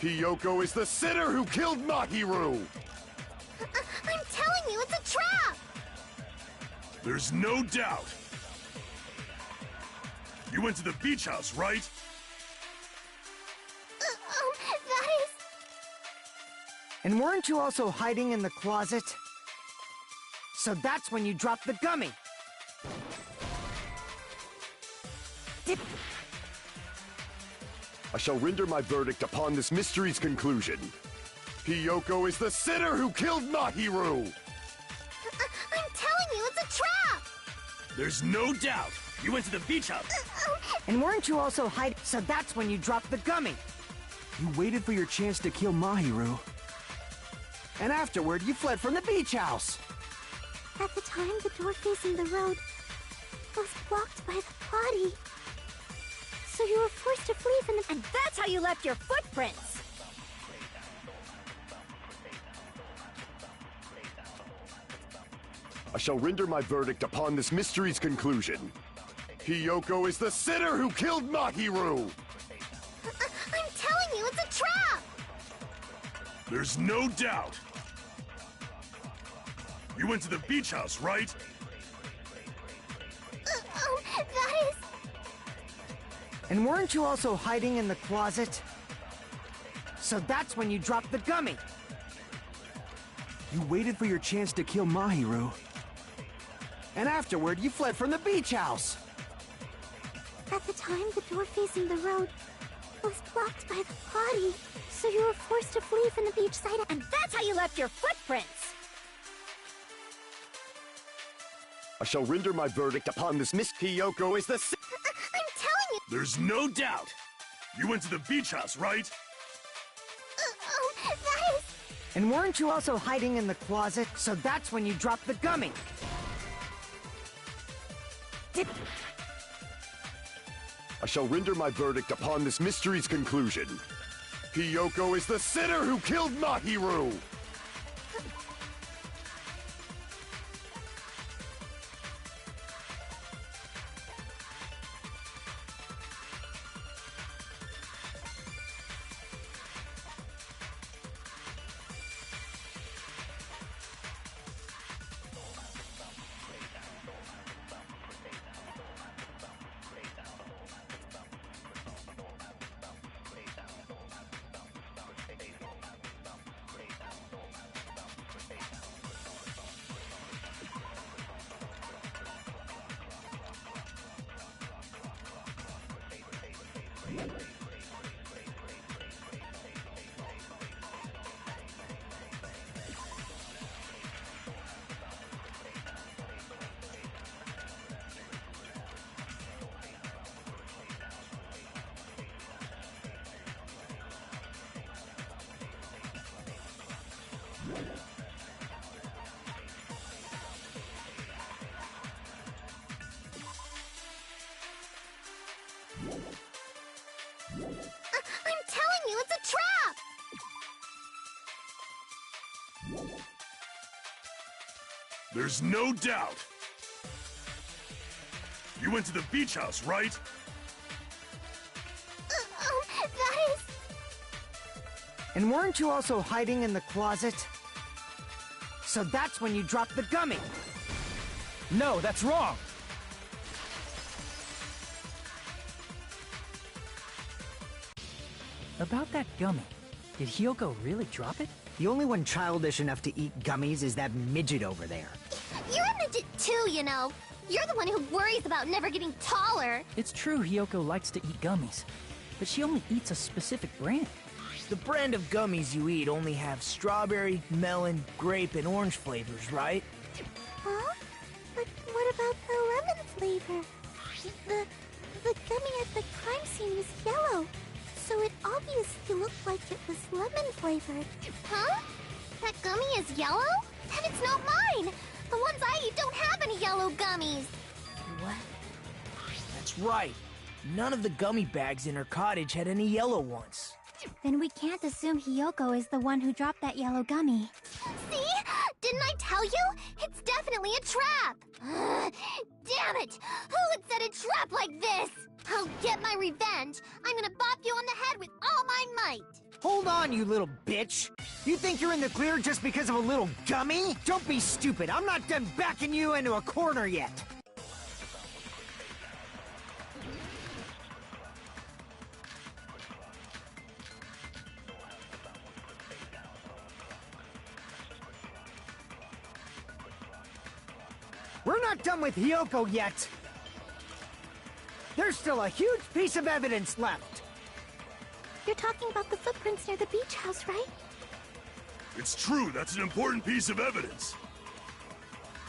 Hiyoko is the sinner who killed Mahiru! I'm telling you, it's a trap! There's no doubt. You went to the beach house, right? That is... And weren't you also hiding in the closet? So that's when you dropped the gummy. I shall render my verdict upon this mystery's conclusion. Hiyoko is the sinner who killed Mahiru! I'm telling you, it's a trap! There's no doubt. You went to the beach house. And weren't you also hiding? So that's when you dropped the gummy. You waited for your chance to kill Mahiru. And afterward, you fled from the beach house. At the time, the door facing the road was blocked by the body. So you were forced to flee from the... And that's how you left your footprints! I shall render my verdict upon this mystery's conclusion. Hiyoko is the sinner who killed Mahiru! I'm telling you, it's a trap! There's no doubt. You went to the beach house, right? That is... And weren't you also hiding in the closet? So that's when you dropped the gummy. You waited for your chance to kill Mahiru. And afterward, you fled from the beach house. At the time, the door facing the road was blocked by the body. So you were forced to flee from the beachside... And that's how you left your footprints! I shall render my verdict upon this Hiyoko is the I'm telling you... There's no doubt. You went to the beach house, right? That is... And weren't you also hiding in the closet? So that's when you dropped the gummy. I shall render my verdict upon this mystery's conclusion. Hiyoko is the sinner who killed Mahiru! I'm telling you, it's a trap! There's no doubt. You went to the beach house, right? That is... And weren't you also hiding in the closet? So that's when you dropped the gummy! No, that's wrong! About that gummy, did Hyoko really drop it? The only one childish enough to eat gummies is that midget over there. You're a midget too, you know. You're the one who worries about never getting taller. It's true Hyoko likes to eat gummies, but she only eats a specific brand. The brand of gummies you eat only have strawberry, melon, grape, and orange flavors, right? Huh? But what about the lemon flavor? The gummy at the crime scene was yellow, so it obviously looked like it was lemon flavored. Huh? That gummy is yellow? Then it's not mine! The ones I eat don't have any yellow gummies! What? That's right. None of the gummy bags in her cottage had any yellow ones. Then we can't assume Hyoko is the one who dropped that yellow gummy. See? Didn't I tell you? It's definitely a trap! Damn it! Who would set a trap like this? I'll get my revenge. I'm gonna bop you on the head with all my might. Hold on, you little bitch! You think you're in the clear just because of a little gummy? Don't be stupid, I'm not done backing you into a corner yet! We're not done with Hyoko yet! There's still a huge piece of evidence left! You're talking about the footprints near the beach house, right? It's true, that's an important piece of evidence.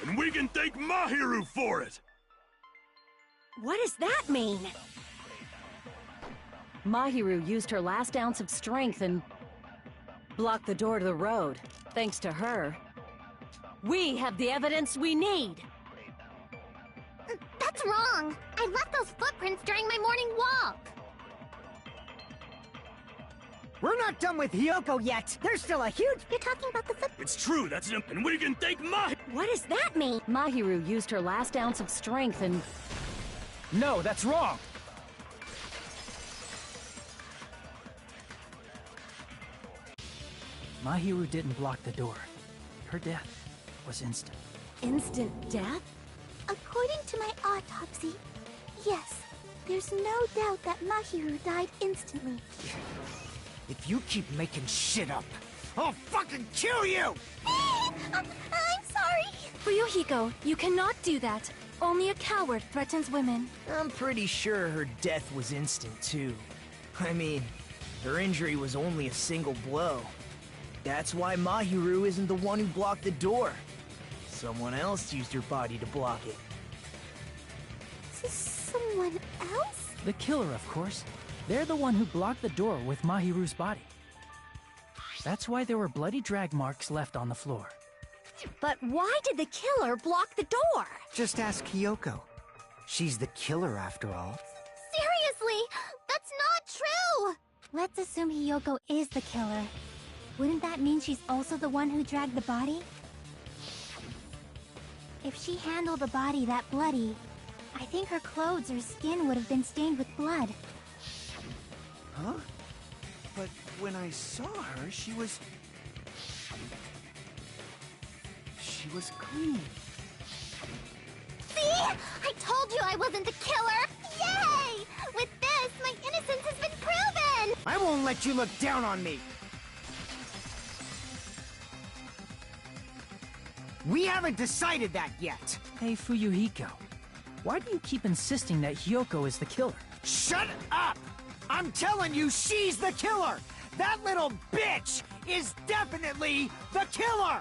And we can thank Mahiru for it! What does that mean? Mahiru used her last ounce of strength and blocked the door to the road. Thanks to her, we have the evidence we need. That's wrong! I left those footprints during my morning walk! We're not done with Hyoko yet! There's still a huge... You're talking about the footprints? It's true, that's an... And we can thank What does that mean? Mahiru used her last ounce of strength and... No, that's wrong! Mahiru didn't block the door. Her death was instant. Instant death? According to my autopsy, yes. There's no doubt that Mahiru died instantly. If you keep making shit up, I'll fucking kill you! I'm sorry! Fuyuhiko, you cannot do that. Only a coward threatens women. I'm pretty sure her death was instant, too. I mean, her injury was only a single blow. That's why Mahiru isn't the one who blocked the door. Someone else used her body to block it. Someone else? The killer, of course. They're the one who blocked the door with Mahiru's body. That's why there were bloody drag marks left on the floor. But why did the killer block the door? Just ask Hyoko. She's the killer, after all. Seriously! That's not true! Let's assume Hyoko is the killer. Wouldn't that mean she's also the one who dragged the body? If she handled a body that bloody, I think her clothes or skin would have been stained with blood. Huh? But when I saw her, she was clean. See? I told you I wasn't the killer! Yay! With this, my innocence has been proven! I won't let you look down on me! We haven't decided that yet! Hey, Fuyuhiko. Why do you keep insisting that Hyoko is the killer? Shut up! I'm telling you, she's the killer! That little bitch is definitely the killer!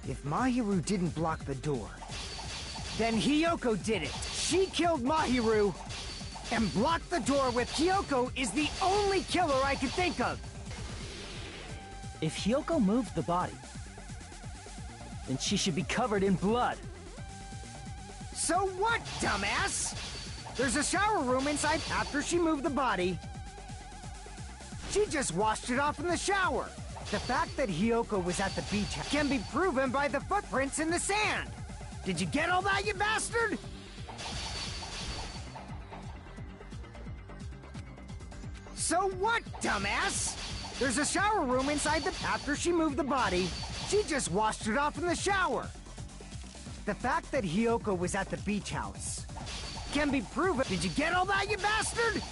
If Mahiru didn't block the door, then Hiyoko did it. She killed Mahiru and blocked the door with Hiyoko is the only killer I could think of. If Hiyoko moved the body, then she should be covered in blood. So what, dumbass? There's a shower room inside after she moved the body. She just washed it off in the shower. The fact that Hiyoko was at the beach can be proven by the footprints in the sand. Did you get all that, you bastard? So what, dumbass? There's a shower room inside the... After she moved the body, she just washed it off in the shower. The fact that Hiyoko was at the beach house can be proven... Did you get all that, you bastard?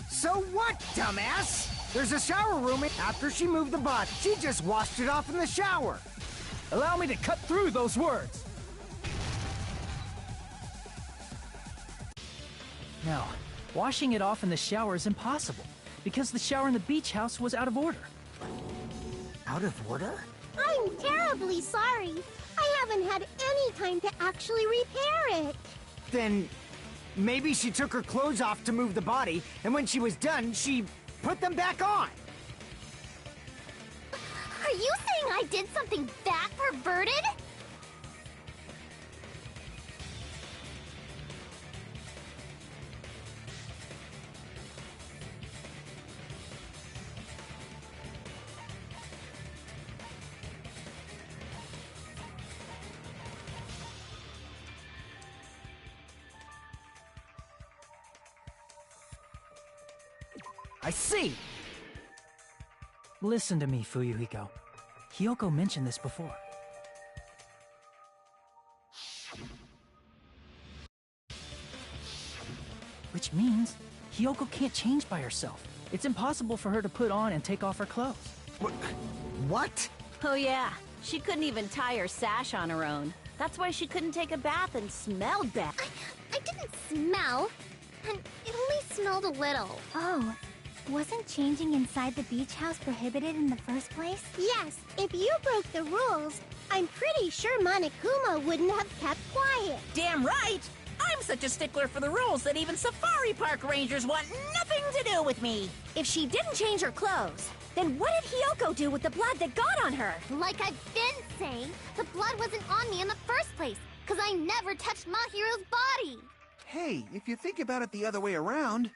So what, dumbass? There's a shower room after she moved the body. She just washed it off in the shower. Allow me to cut through those words. No, washing it off in the shower is impossible, because the shower in the beach house was out of order. Out of order? I'm terribly sorry. I haven't had any time to actually repair it. Then maybe she took her clothes off to move the body, and when she was done, she put them back on. Are you saying I did something that perverted? I see. Listen to me, Fuyuhiko. Hiyoko mentioned this before. Which means Hiyoko can't change by herself. It's impossible for her to put on and take off her clothes. What? Oh yeah, she couldn't even tie her sash on her own. That's why she couldn't take a bath and smelled bad. I didn't smell, and it only smelled a little. Oh, wasn't changing inside the beach house prohibited in the first place? Yes, if you broke the rules, I'm pretty sure Monokuma wouldn't have kept quiet. Damn right! I'm such a stickler for the rules that even safari park rangers want nothing to do with me. If she didn't change her clothes, then what did Hiyoko do with the blood that got on her? Like I've been saying, the blood wasn't on me in the first place, because I never touched Mahiru's body. Hey, if you think about it the other way around,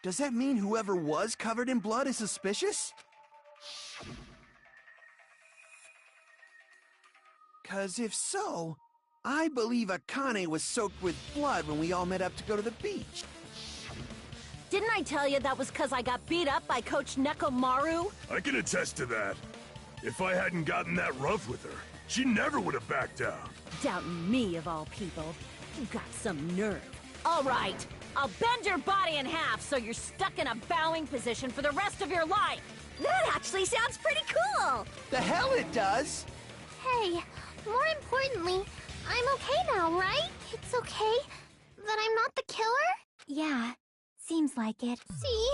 does that mean whoever was covered in blood is suspicious? 'Cause if so, I believe Akane was soaked with blood when we all met up to go to the beach. Didn't I tell you that was because I got beat up by Coach Nekomaru? I can attest to that. If I hadn't gotten that rough with her, she never would have backed down. Doubting me, of all people. You got some nerve. All right, I'll bend your body in half so you're stuck in a bowing position for the rest of your life. That actually sounds pretty cool! The hell it does! Hey, more importantly, I'm okay now, right? It's okay that I'm not the killer? Yeah, seems like it. See?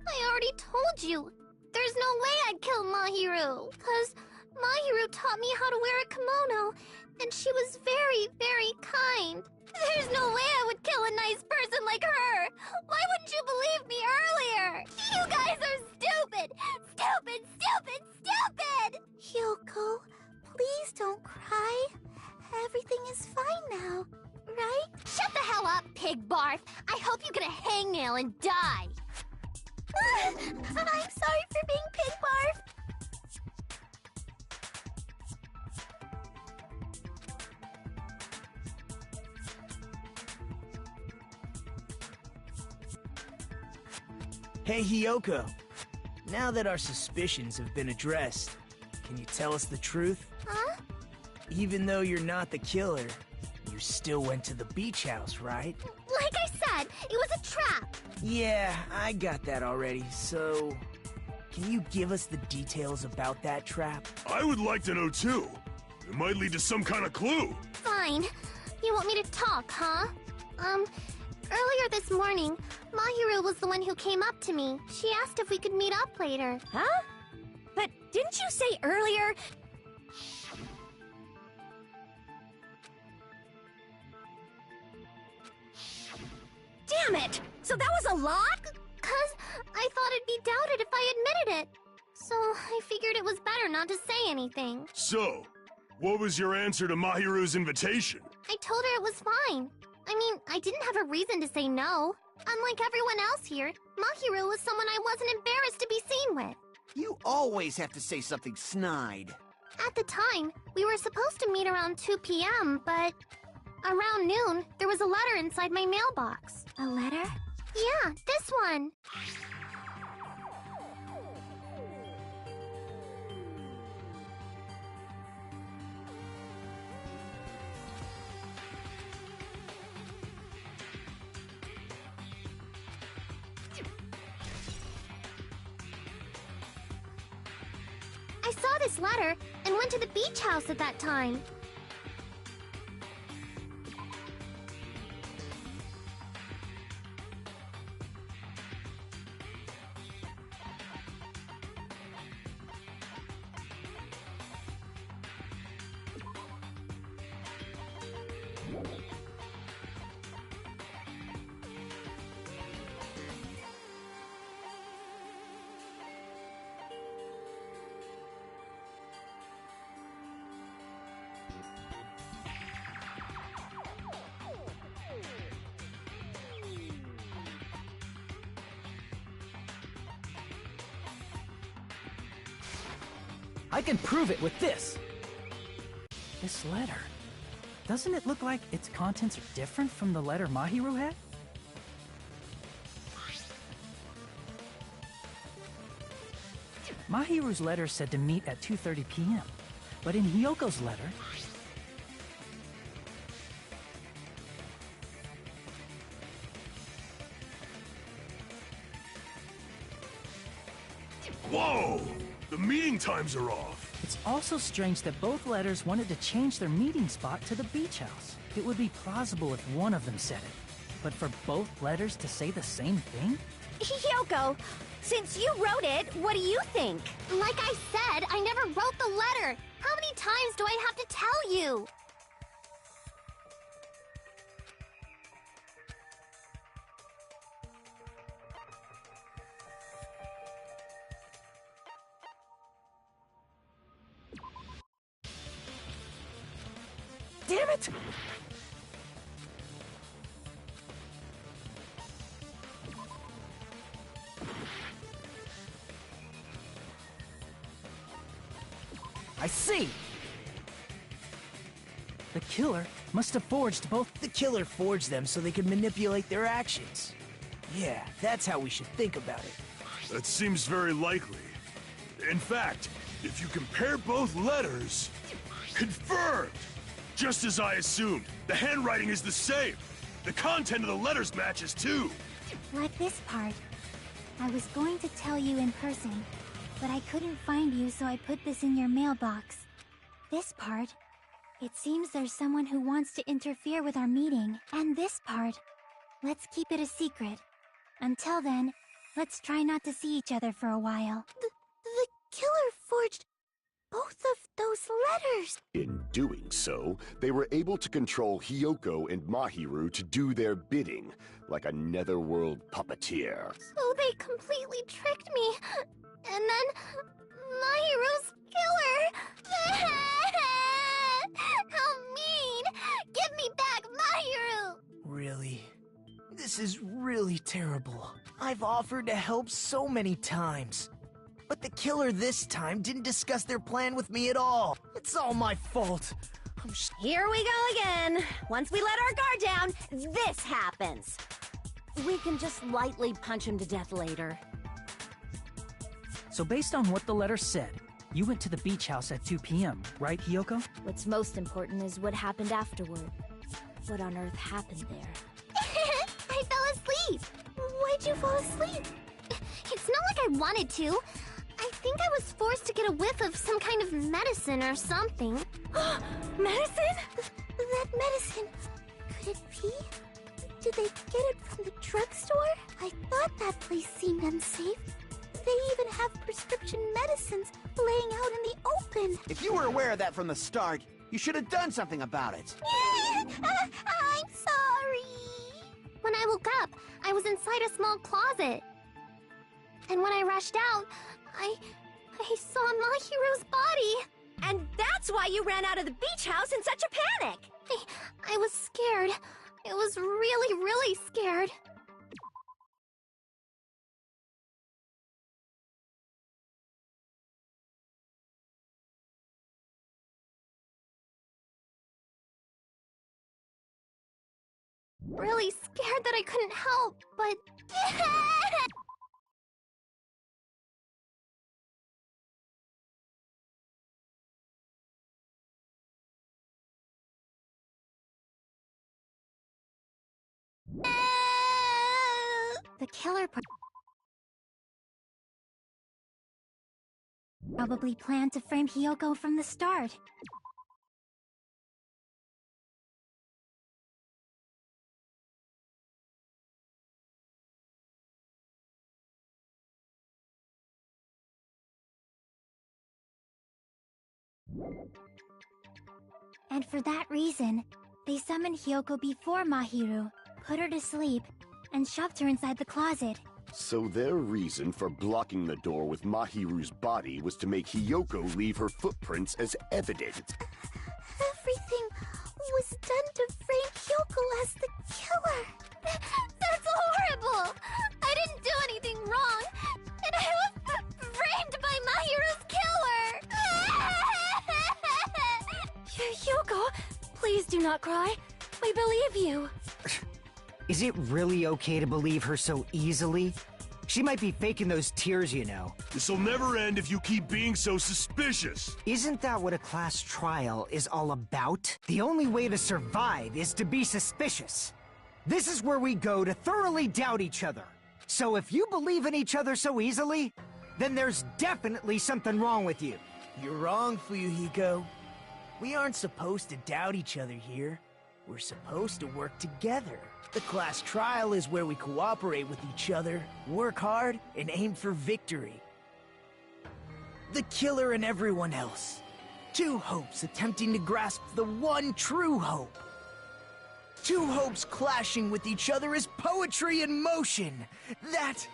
I already told you. There's no way I'd kill Mahiru, because Mahiru taught me how to wear a kimono, and she was very, very kind. There's no way I would kill a nice person like her! Why wouldn't you believe me earlier? You guys are stupid! Stupid, stupid, stupid! Hyoko, please don't cry. Everything is fine now, right? Shut the hell up, pig barf! I hope you get a hangnail and die! I'm sorry for being pig barf! Hey, Hiyoko. Now that our suspicions have been addressed, can you tell us the truth? Huh? Even though you're not the killer, you still went to the beach house, right? Like I said, it was a trap. Yeah, I got that already, so... Can you give us the details about that trap? I would like to know too. It might lead to some kind of clue. Fine. You want me to talk, huh? Earlier this morning, Mahiru was the one who came up to me. She asked if we could meet up later. Huh? But didn't you say earlier... Damn it! So that was a lot? 'Cause I thought it'd be doubted if I admitted it. So I figured it was better not to say anything. So, what was your answer to Mahiru's invitation? I told her it was fine. I mean, I didn't have a reason to say no. Unlike everyone else here, Mahiru was someone I wasn't embarrassed to be seen with. You always have to say something snide. At the time, we were supposed to meet around 2 p.m., but around noon, there was a letter inside my mailbox. A letter? Yeah, this one. I saw this letter and went to the beach house at that time. I can prove it with this! This letter. Doesn't it look like its contents are different from the letter Mahiru had? Mahiru's letter said to meet at 2:30 p.m., but in Hyoko's letter... Whoa! The meeting times are off. It's also strange that both letters wanted to change their meeting spot to the beach house. It would be plausible if one of them said it. But for both letters to say the same thing? Hyoko, since you wrote it, what do you think? Like I said, I never wrote the letter. How many times do I have to tell you? Damn it! I see! The killer must have forged both. The killer forged them so they could manipulate their actions. Yeah, that's how we should think about it. That seems very likely. In fact, if you compare both letters... Confirmed! Just as I assumed, the handwriting is the same. The content of the letters matches too. Like this part. I was going to tell you in person, but I couldn't find you, so I put this in your mailbox. This part. It seems there's someone who wants to interfere with our meeting. And this part. Let's keep it a secret. Until then, let's try not to see each other for a while. The killer forged both of those letters. In doing so, they were able to control Hyoko and Mahiru to do their bidding, like a netherworld puppeteer. So they completely tricked me. And then Mahiru's killer. How mean! Give me back Mahiru! Really? This is really terrible. I've offered to help so many times. But the killer this time didn't discuss their plan with me at all. It's all my fault. Here we go again. Once we let our guard down, this happens. We can just lightly punch him to death later. So based on what the letter said, you went to the beach house at 2 p.m., right, Hyoko? What's most important is what happened afterward. What on earth happened there? I fell asleep. Why'd you fall asleep? It's not like I wanted to. I think I was forced to get a whiff of some kind of medicine or something. Medicine? That medicine. Could it be? Did they get it from the drugstore? I thought that place seemed unsafe. They even have prescription medicines laying out in the open. If you were aware of that from the start, you should have done something about it. I'm sorry. When I woke up, I was inside a small closet. And when I rushed out, I saw Mahiru's body. And that's why you ran out of the beach house in such a panic! I was scared. I was really, really scared. Really scared that I couldn't help, but... The killer probably planned to frame Hiyoko from the start. And for that reason, they summoned Hiyoko before Mahiru, put her to sleep, and shoved her inside the closet. So their reason for blocking the door with Mahiru's body was to make Hiyoko leave her footprints as evidence. Everything was done to frame Hiyoko as the killer. That's horrible! I didn't do anything wrong, and I was framed by Mahiru's killer! Hiyoko, please do not cry. We believe you. Is it really okay to believe her so easily? She might be faking those tears, you know. This'll never end if you keep being so suspicious. Isn't that what a class trial is all about? The only way to survive is to be suspicious. This is where we go to thoroughly doubt each other. So if you believe in each other so easily, then there's definitely something wrong with you. You're wrong, Fuyuhiko. We aren't supposed to doubt each other here. We're supposed to work together. The class trial is where we cooperate with each other, work hard, and aim for victory. The killer and everyone else. Two hopes attempting to grasp the one true hope. Two hopes clashing with each other is poetry in motion. That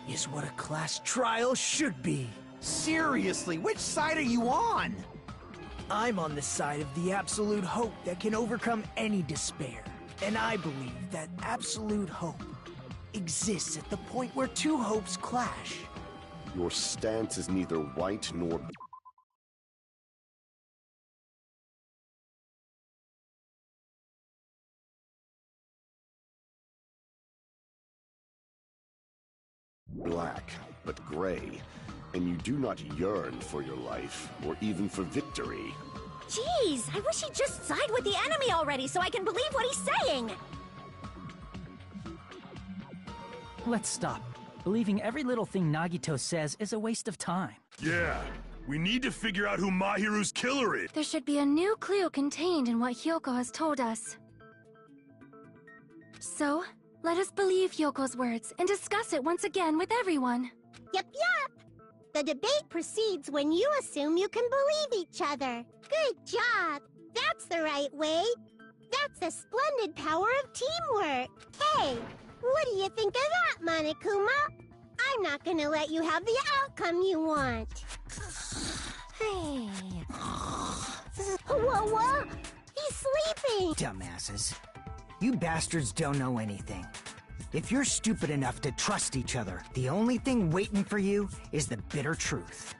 is what a class trial should be. Seriously, which side are you on? I'm on the side of the absolute hope that can overcome any despair. And I believe that absolute hope exists at the point where two hopes clash. Your stance is neither white nor black, but gray, and you do not yearn for your life, or even for victory. Jeez, I wish he'd just side with the enemy already so I can believe what he's saying! Let's stop. Believing every little thing Nagito says is a waste of time. Yeah, we need to figure out who Mahiru's killer is. There should be a new clue contained in what Hyoko has told us. So, let us believe Hyoko's words and discuss it once again with everyone. Yep. The debate proceeds when you assume you can believe each other. Good job. That's the right way. That's the splendid power of teamwork. Hey, what do you think of that, Monokuma? I'm not gonna let you have the outcome you want. Hey. Whoa. He's sleeping. Dumbasses. You bastards don't know anything. If you're stupid enough to trust each other, the only thing waiting for you is the bitter truth.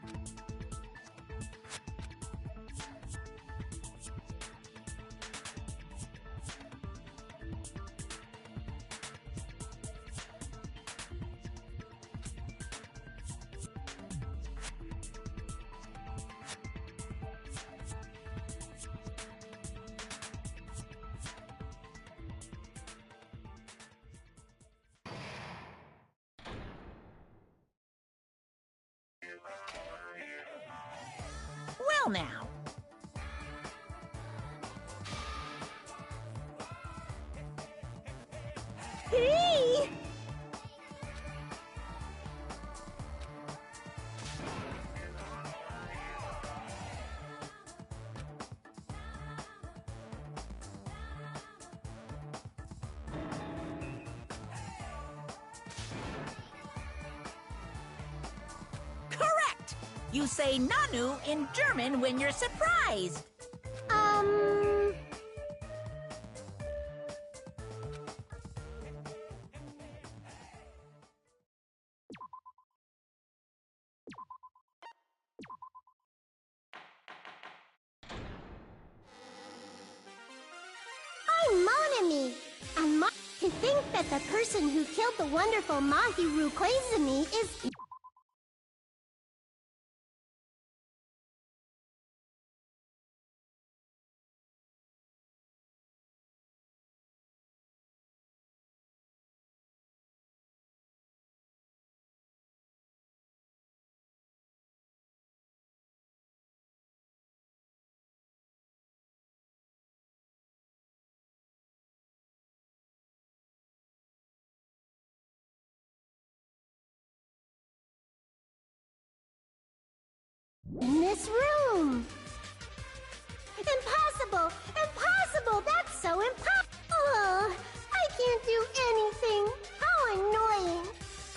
while now. Hey! Correct! You say Nanu in German when you're surprised. I'm Monami, and to think that the person who killed the wonderful Mahiru Koizumi is... in this room. Impossible! Impossible! That's so impossible! I can't do anything. How annoying.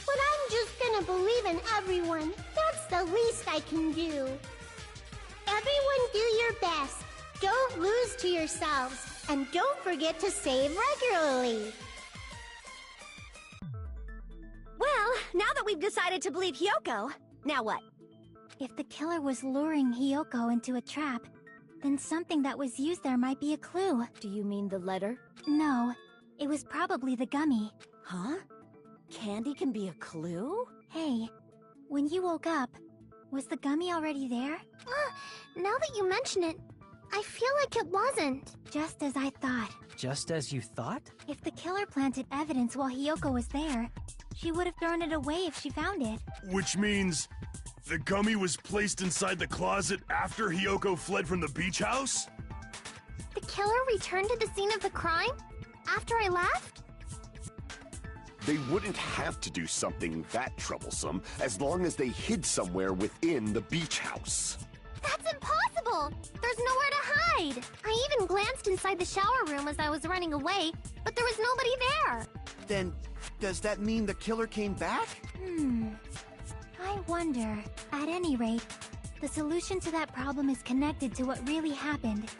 But I'm just gonna believe in everyone. That's the least I can do. Everyone do your best. Don't lose to yourselves. And don't forget to save regularly. Well, now that we've decided to believe Hyoko, now what? If the killer was luring Hyoko into a trap, then something that was used there might be a clue. Do you mean the letter? No, it was probably the gummy. Huh? Candy can be a clue? Hey, when you woke up, was the gummy already there? Now that you mention it, I feel like it wasn't. Just as I thought. Just as you thought? If the killer planted evidence while Hyoko was there, she would have thrown it away if she found it. Which means the gummy was placed inside the closet after Hyoko fled from the beach house? The killer returned to the scene of the crime? After I left? They wouldn't have to do something that troublesome as long as they hid somewhere within the beach house. That's impossible! There's nowhere to hide! I even glanced inside the shower room as I was running away, but there was nobody there! Then, does that mean the killer came back? I wonder. At any rate, the solution to that problem is connected to what really happened.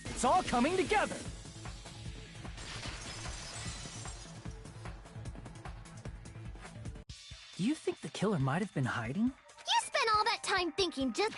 It's all coming together! Do you think the killer might have been hiding? You spent all that time thinking just...